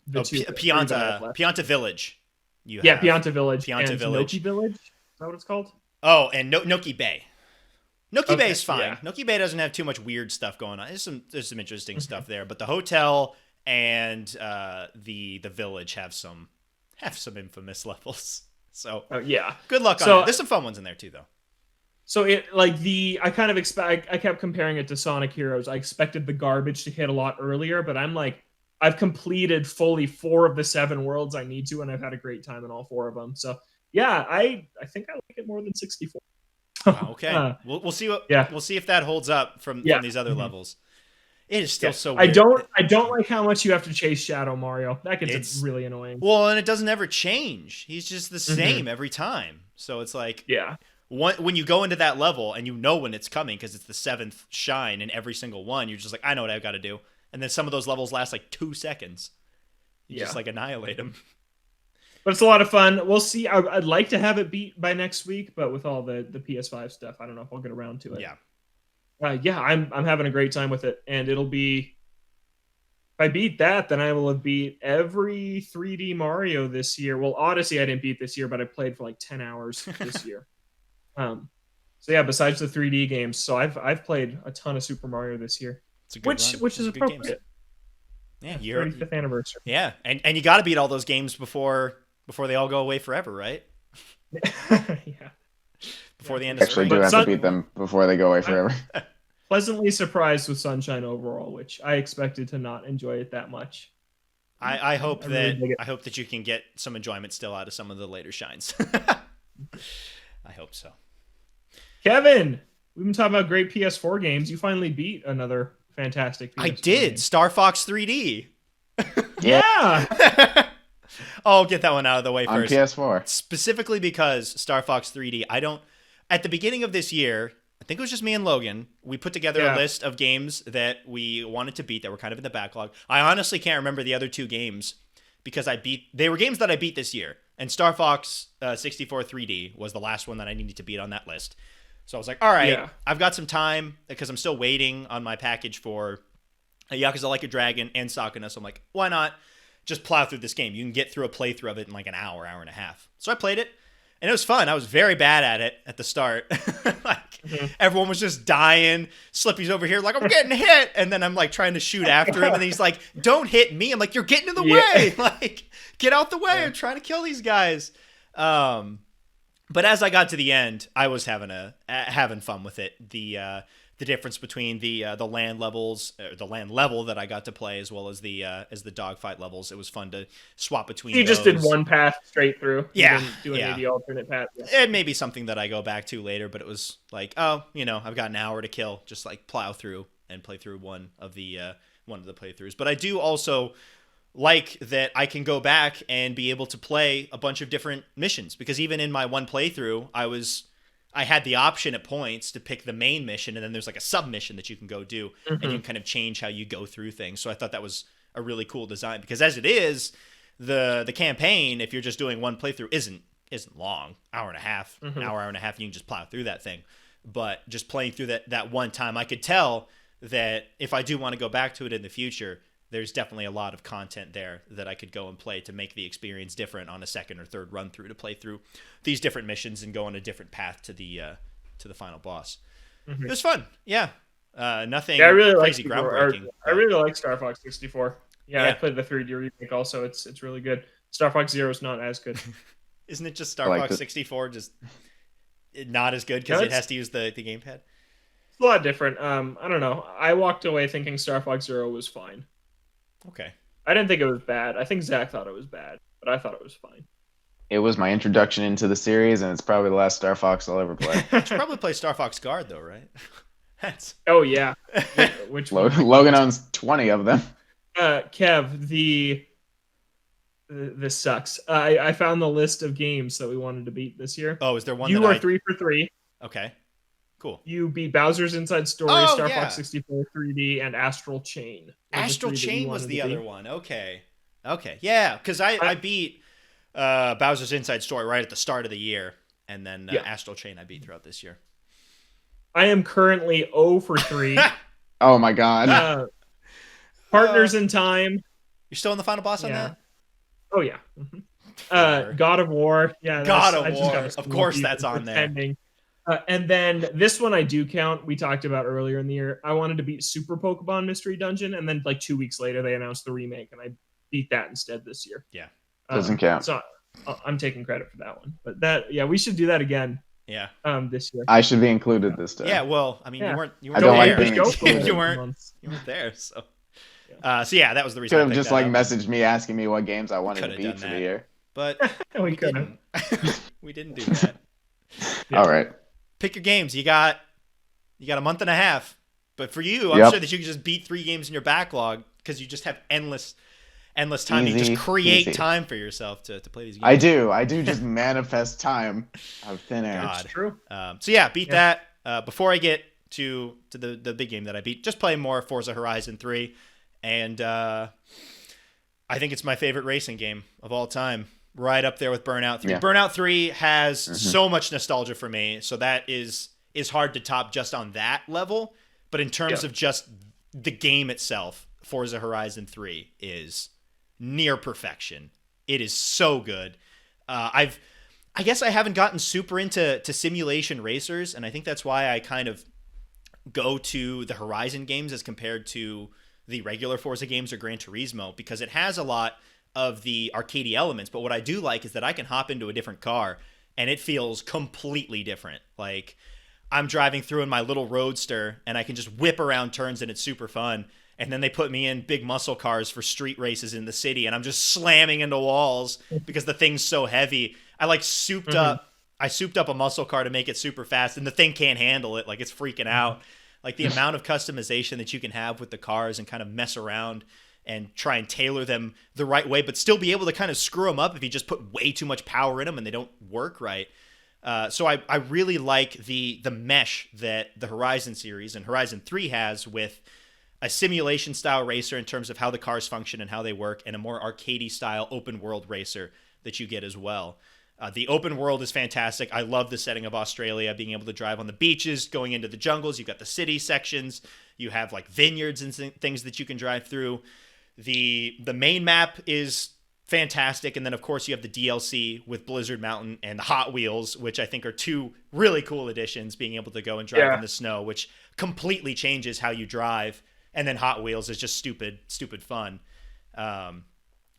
The two that I have left. Pianta Village. Pianta Village. Pianta Village. Noki Village. Is that what it's called? Oh, and Noki Bay. Noki Bay is fine. Yeah. Noki Bay doesn't have too much weird stuff going on. There's some interesting stuff there, but the hotel and the village have some infamous levels. So yeah, good luck on it. There's some fun ones in there too, though. So I kept comparing it to Sonic Heroes. I expected the garbage to hit a lot earlier, but I've completed fully 4 of the 7 worlds I need to, and I've had a great time in all 4 of them. So yeah, I think I like it more than 64. Wow, okay, we'll see we'll see if that holds up from these other levels. It is still so weird. I don't like how much you have to chase Shadow Mario. That gets really annoying. Well, and it doesn't ever change. He's just the same every time. So it's like when you go into that level and you know when it's coming because it's the 7th shine in every single one, you're just like, I know what I've got to do. And then some of those levels last like 2 seconds. You just like annihilate them. But it's a lot of fun. We'll see. I'd like to have it beat by next week, but with all the PS5 stuff, I don't know if I'll get around to it. Yeah. I'm having a great time with it, and it'll be. If I beat that, then I will have beat every 3D Mario this year. Well, Odyssey I didn't beat this year, but I played for like 10 hours this year. So yeah, besides the 3D games, so I've played a ton of Super Mario this year, which is appropriate. Yeah, 35th anniversary. Yeah, and you got to beat all those games before they all go away forever, right? Yeah. Before the end of actually spring. do have to beat them before they go away forever. Pleasantly surprised with Sunshine overall, which I expected to not enjoy it that much. I hope that you can get some enjoyment still out of some of the later shines. I hope so. Kevin, we've been talking about great PS4 games. You finally beat another fantastic PS4 I did. game. Star Fox 3D. Yeah. I'll get that one out of the way first. On PS4. Specifically because Star Fox 3D, at the beginning of this year, I think it was just me and Logan, we put together a list of games that we wanted to beat that were kind of in the backlog. I honestly can't remember the other 2 games because they were games that I beat this year. And Star Fox 64 3D was the last one that I needed to beat on that list. So I was like, all right, I've got some time because I'm still waiting on my package for Yakuza Like a Dragon and Sakuna. So I'm like, why not just plow through this game? You can get through a playthrough of it in like an hour and a half. So I played it, and it was fun. I was very bad at it at the start. Everyone was just dying. Slippy's over here like, I'm getting hit. And then I'm like trying to shoot after him, and he's like, don't hit me. I'm like, you're getting in the way. Like, get out the way. I'm trying to kill these guys. But as I got to the end, I was having fun with it. The difference between the land levels, or the land level that I got to play, as well as the dogfight levels, it was fun to swap between. You just did one path straight through. Yeah, you didn't do any alternate path. It may be something that I go back to later, but it was like, oh, I've got an hour to kill. Just like plow through and play through one of the playthroughs. But I do also like that I can go back and be able to play a bunch of different missions, because even in my one playthrough, I had the option at points to pick the main mission, and then there's like a sub mission that you can go do, and you can kind of change how you go through things. So I thought that was a really cool design, because as it is, the campaign, if you're just doing one playthrough, isn't long, hour and a half, you can just plow through that thing. But just playing through that one time, I could tell that if I do want to go back to it in the future, there's definitely a lot of content there that I could go and play to make the experience different on a second or third run through, to play through these different missions and go on a different path to the to the final boss. Mhm. It was fun. Yeah. Nothing Yeah, I really like crazy groundbreaking. I really like Star Fox 64. Yeah, I Yeah. played the 3D remake also. It's really good. Star Fox Zero is not as good. Isn't it just I Star liked Fox it. 64 just not as good No, because it it's- has to use the gamepad? It's a lot different. I don't know. I walked away thinking Star Fox Zero was fine. Okay. I didn't think it was bad. I think Zach thought it was bad, but I thought it was fine. It was my introduction into the series, and it's probably the last Star Fox I'll ever play. You should probably play Star Fox Guard though, right? That's Oh yeah. Which one? Logan owns 20 of them. Kev, this sucks. I found the list of games that we wanted to beat this year. Oh, is there one You that are I 3 for 3. Okay. Cool. You beat Bowser's Inside Story, Oh, Star yeah. Fox 64 3D, and Astral Chain. Were the Astral three that you Chain was wanted the to other beat. one. Okay. Yeah, because I beat Bowser's Inside Story right at the start of the year, and then Yeah. Astral Chain I beat throughout this year. I am currently 0 for 3. Oh my god. Partners in Time. You're still in the final boss on Yeah. that? Oh yeah. Mhm. Whatever. God of War. Yeah. God of I just War. got Of course lucky that's for on there. pretending. And then this one I do count. We talked about earlier in the year. I wanted to beat Super Pokemon Mystery Dungeon, and then like 2 weeks later they announced the remake, and I beat that instead this year. Yeah. Doesn't count. So I'm taking credit for that one. But we should do that again. Yeah. This year. I should be included this time. Yeah, well, I mean, Yeah. you I weren't don't like there. being Just go for it. you weren't Months. there, so. So yeah, that was the reason. Could I have picked just that like up. messaged me asking me what games I wanted to Coulda beat done for that. the year. But We we couldn't. didn't. We didn't do that. Yeah. All right. Pick your games. You got a month and a half. But for you, I'm Yep. sure that you can just beat 3 games in your backlog because you just have endless time. You Easy, just create easy. time for yourself to play these games. I do just manifest time out of thin air. God. It's true. So yeah, beat Yeah. that. Before I get to the big game that I beat, just play more Forza Horizon 3, and I think it's my favorite racing game of all time, right up there with Burnout 3. Yeah. Burnout 3 has so much nostalgia for me, so that is hard to top just on that level. But in terms of just the game itself, Forza Horizon 3 is near perfection. It is so good. I guess I haven't gotten super into simulation racers, and I think that's why I kind of go to the Horizon games as compared to the regular Forza games or Gran Turismo, because it has a lot of the arcadey elements. But what I do like is that I can hop into a different car and it feels completely different. Like I'm driving through in my little roadster and I can just whip around turns and it's super fun. And then they put me in big muscle cars for street races in the city, and I'm just slamming into walls because the thing's so heavy. I like souped up a muscle car to make it super fast, and the thing can't handle it. Like it's freaking out. Like the amount of customization that you can have with the cars and kind of mess around and try and tailor them the right way, but still be able to kind of screw them up if you just put way too much power in them and they don't work right. So I really like the mesh that the Horizon series and Horizon 3 has with a simulation style racer in terms of how the cars function and how they work, and a more arcadey style open world racer that you get as well. The open world is fantastic. I love the setting of Australia, being able to drive on the beaches, going into the jungles. You've got the city sections. You have like vineyards and things that you can drive through. The main map is fantastic. And then, of course, you have the DLC with Blizzard Mountain and the Hot Wheels, which I think are 2 really cool additions, being able to go and drive in the snow, which completely changes how you drive. And then Hot Wheels is just stupid fun.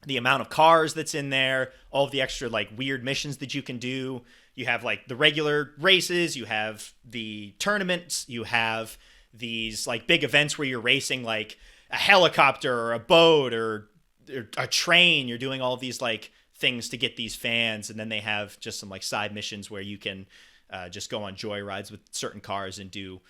The amount of cars that's in there, all of the extra like weird missions that you can do. You have like the regular races, you have the tournaments, you have these like big events where you're racing like a helicopter or a boat or a train. You're doing all of these like things to get these fans, and then they have just some like side missions where you can just go on joyrides with certain cars and do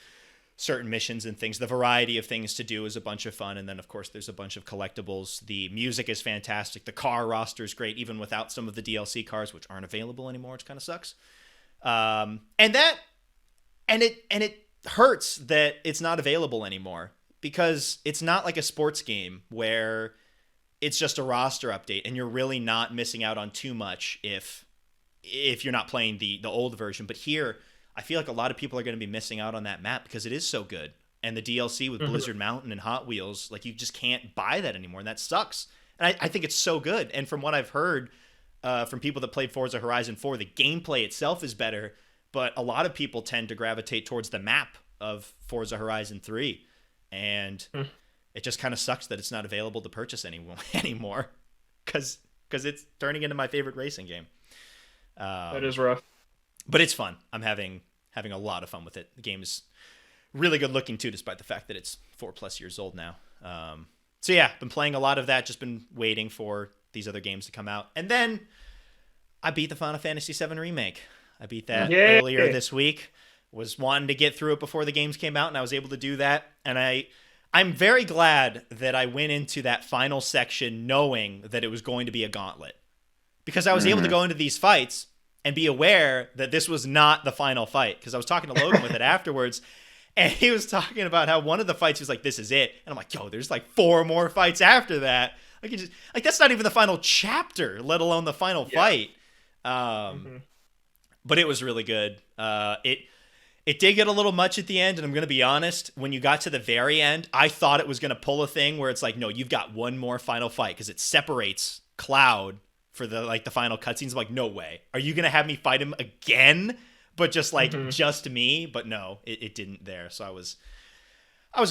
certain missions and things. The variety of things to do is a bunch of fun. And then, of course, there's a bunch of collectibles. The music is fantastic. The car roster is great, even without some of the DLC cars, which aren't available anymore, which kind of sucks. And it hurts that it's not available anymore, because it's not like a sports game where it's just a roster update and you're really not missing out on too much if you're not playing the old version. But here, I feel like a lot of people are going to be missing out on that map because it is so good. And the DLC with Blizzard Mountain and Hot Wheels, like you just can't buy that anymore. And that sucks. And I think it's so good. And from what I've heard from people that played Forza Horizon 4, the gameplay itself is better, but a lot of people tend to gravitate towards the map of Forza Horizon 3, and it just kind of sucks that it's not available to purchase anymore, because it's turning into my favorite racing game. That is rough, but it's fun. I'm having a lot of fun with it. The game is really good looking too, despite the fact that it's 4+ years old now. So yeah, been playing a lot of that. Just been waiting for these other games to come out, and then I beat the Final Fantasy VII Remake. I beat that earlier this week. Was wanting to get through it before the games came out, and I was able to do that. And I'm very glad that I went into that final section knowing that it was going to be a gauntlet, because I was able to go into these fights and be aware that this was not the final fight. Because I was talking to Logan with it afterwards, and he was talking about how one of the fights he was like, "This is it," and I'm like, "Yo, there's like 4 more fights after that." Like that's not even the final chapter, let alone the final fight. But it was really good. It did get a little much at the end, and I'm going to be honest, when you got to the very end, I thought it was going to pull a thing where it's like, no, you've got one more final fight, because it separates Cloud for the final cutscenes. I'm like, no way. Are you going to have me fight him again? But just just me? But no, it didn't there. So I was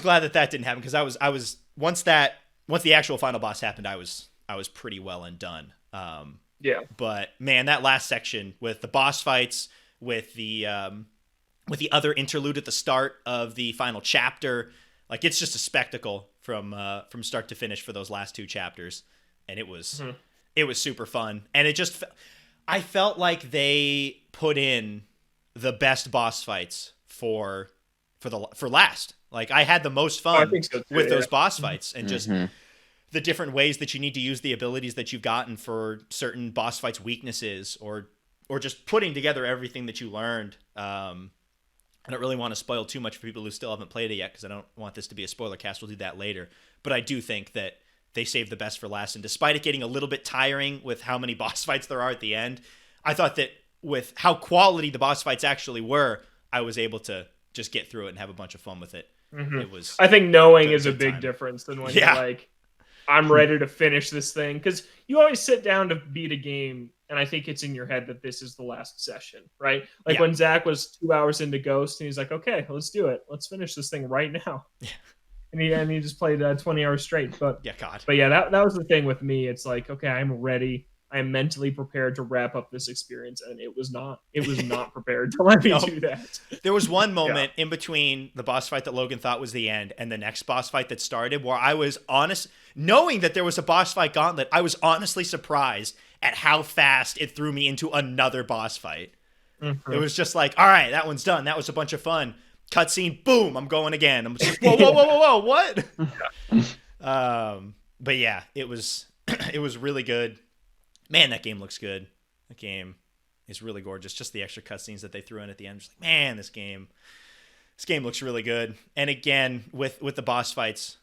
glad that didn't happen, because I was once the actual final boss happened, I was pretty well and done. But man, that last section with the boss fights, with the other interlude at the start of the final chapter, like it's just a spectacle from start to finish for those last 2 chapters, and it was super fun. And I felt like they put in the best boss fights for last. Like I had the most fun with those boss fights, and just the different ways that you need to use the abilities that you've gotten for certain boss fights' weaknesses, or just putting together everything that you learned. I don't really want to spoil too much for people who still haven't played it yet, because I don't want this to be a spoiler cast. We'll do that later. But I do think that they saved the best for last. And despite it getting a little bit tiring with how many boss fights there are at the end, I thought that with how quality the boss fights actually were, I was able to just get through it and have a bunch of fun with it. It was. I think knowing is a big difference than when you're like, I'm ready to finish this thing. Because you always sit down to beat a game, and I think it's in your head that this is the last session, right? Like when Zach was 2 hours into Ghost, and he's like, okay, let's do it. Let's finish this thing right now. Yeah. And he just played 20 hours straight. But yeah, that was the thing with me. It's like, okay, I'm ready. I am mentally prepared to wrap up this experience, and it was not prepared to let me do that. There was one moment in between the boss fight that Logan thought was the end and the next boss fight that started where I was honest, knowing that there was a boss fight gauntlet, I was honestly surprised at how fast it threw me into another boss fight. It was just like, all right, that one's done. That was a bunch of fun. Cutscene, boom, I'm going again. I'm just like, whoa, what? But yeah, it was really good. Man, that game looks good. That game is really gorgeous. Just the extra cutscenes that they threw in at the end. Just like, man, this game looks really good. And again, with the boss fights,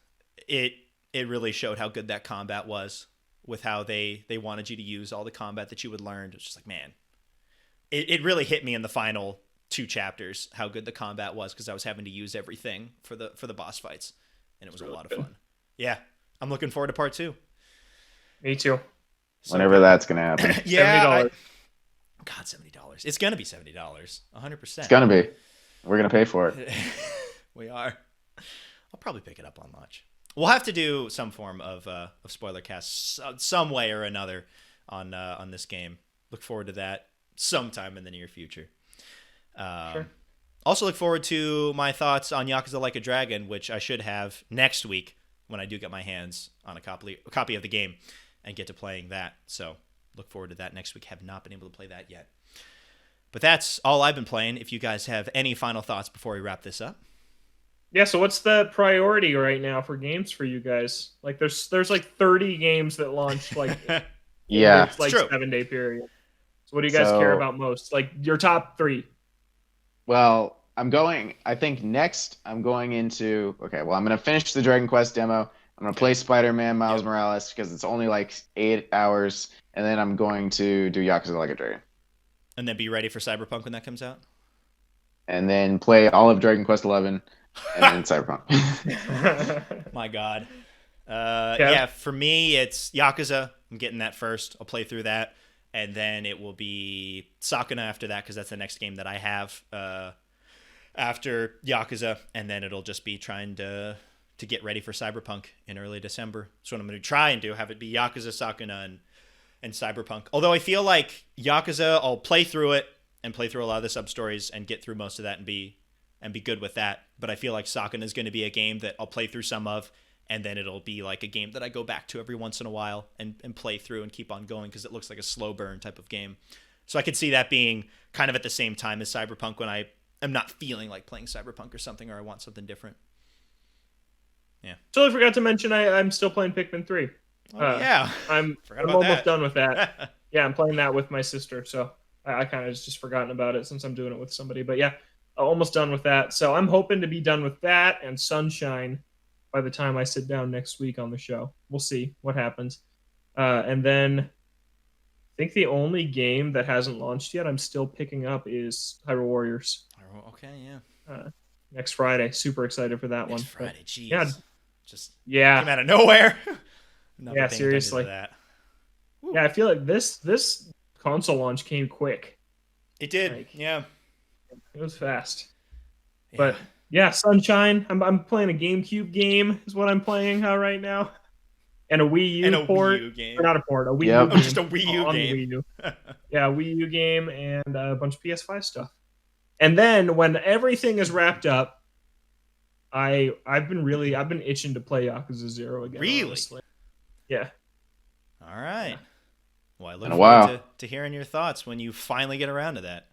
it really showed how good that combat was, with how they wanted you to use all the combat that you would learn. It's just like, man, it really hit me in the final 2 chapters how good the combat was, because I was having to use everything for the boss fights, and it was a lot of fun. Yeah, I'm looking forward to part 2. Me too. Whenever that's gonna happen. $70. God, $70. It's gonna be $70. 100%. It's gonna be. We're gonna pay for it. We are. I'll probably pick it up on launch. We'll have to do some form of spoiler cast, some way or another, on this game. Look forward to that sometime in the near future. Sure. Also look forward to my thoughts on Yakuza Like a Dragon, which I should have next week when I do get my hands on a copy of the game and get to playing that. So look forward to that next week. Have not been able to play that yet. But that's all I've been playing. If you guys have any final thoughts before we wrap this up. Yeah, so what's the priority right now for games for you guys? Like there's like 30 games that launch like it's like 7-day period. So what do you guys care about most? Like your top 3? Well, I think next I'm going into, I'm going to finish the Dragon Quest demo. I'm going to play Spider-Man Miles Morales, because it's only like 8 hours. And then I'm going to do Yakuza Like a Dragon. And then be ready for Cyberpunk when that comes out? And then play all of Dragon Quest 11 and then Cyberpunk. My God. Yeah, for me, it's Yakuza. I'm getting that first. I'll play through that. and then it will be Sakuna after that because that's the next game that I have after Yakuza, and then it'll just be trying to get ready for Cyberpunk in early December. That's what I'm going to try and do, have it be Yakuza, Sakuna, and Cyberpunk. Although I feel like Yakuza, I'll play through it and play through a lot of the sub-stories and get through most of that and be good with that. But I feel like Sakuna is going to be a game that I'll play through some of, and then it'll be like a game that I go back to every once in a while and play through and keep on going because it looks like a slow burn type of game. So I could see that being kind of at the same time as Cyberpunk when I am not feeling like playing Cyberpunk or something, or I want something different. Yeah. Totally forgot to mention I'm still playing Pikmin 3. Yeah. I'm almost done with that. Yeah, I'm playing that with my sister, so I kind of just forgotten about it since I'm doing it with somebody. But yeah, almost done with that. So I'm hoping to be done with that and Sunshine by the time I sit down next week on the show. We'll see what happens. And then I think the only game that hasn't launched yet I'm still picking up is Hyrule Warriors. Okay, yeah. Next Friday. Super excited for that one. Next Friday, jeez. Yeah. Just yeah. came out of nowhere. Yeah, seriously. That. Yeah, I feel like this console launch came quick. It did. Like, yeah. It was fast. Yeah. But yeah, Sunshine. I'm playing a GameCube game is what I'm playing right now. And a Wii U port. Wii U game. Or not a port, a Wii U game. Oh, just a Wii U game. Wii U. Yeah, Wii U game and a bunch of PS5 stuff. And then when everything is wrapped up, I've been itching to play Yakuza 0 again. Really? Honestly. Yeah. All right. Yeah. Well, I look forward to hearing your thoughts when you finally get around to that.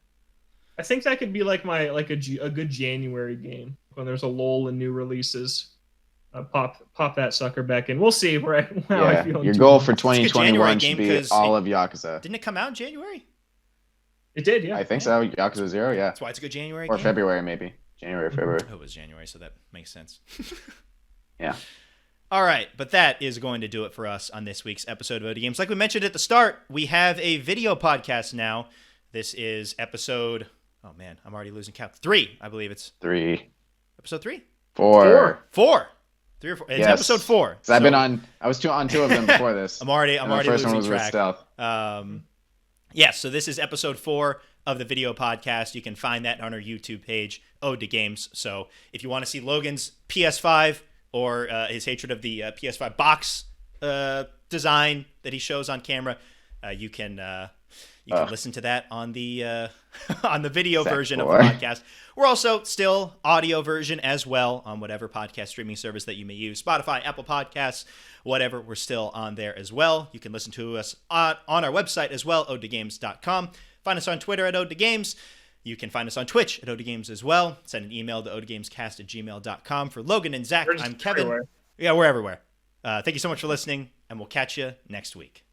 I think that could be like a good January game when there's a lull in new releases. Pop that sucker back in. We'll see how I feel. Your goal for 2021 should be all of Yakuza. Didn't it come out in January? It did, yeah. I think so. Yakuza 0, yeah. That's why it's a good January or game. February, maybe. January or February. Oh, it was January, so that makes sense. Yeah. All right, but that is going to do it for us on this week's episode of OD Games. Like we mentioned at the start, we have a video podcast now. This is episode... Oh, man, I'm already losing count. 3, I believe it's... 3. Episode 3? 4. 4. 3 or 4. It's episode 4. So, I was on 2 of them before this. I'm already first losing one was track. With Stealth. Yes, so this is episode 4 of the video podcast. You can find that on our YouTube page, Ode to Games. So if you want to see Logan's PS5 or his hatred of the PS5 box design that he shows on camera, you can listen to that on the video version of the podcast. We're also still audio version as well on whatever podcast streaming service that you may use. Spotify, Apple Podcasts, whatever. We're still on there as well. You can listen to us on our website as well, odetogames.com. Find us on Twitter at odetogames. You can find us on Twitch at odetogames as well. Send an email to odetogamescast@gmail.com. For Logan and Zach, I'm Kevin. Everywhere. Yeah, we're everywhere. Thank you so much for listening, and we'll catch you next week.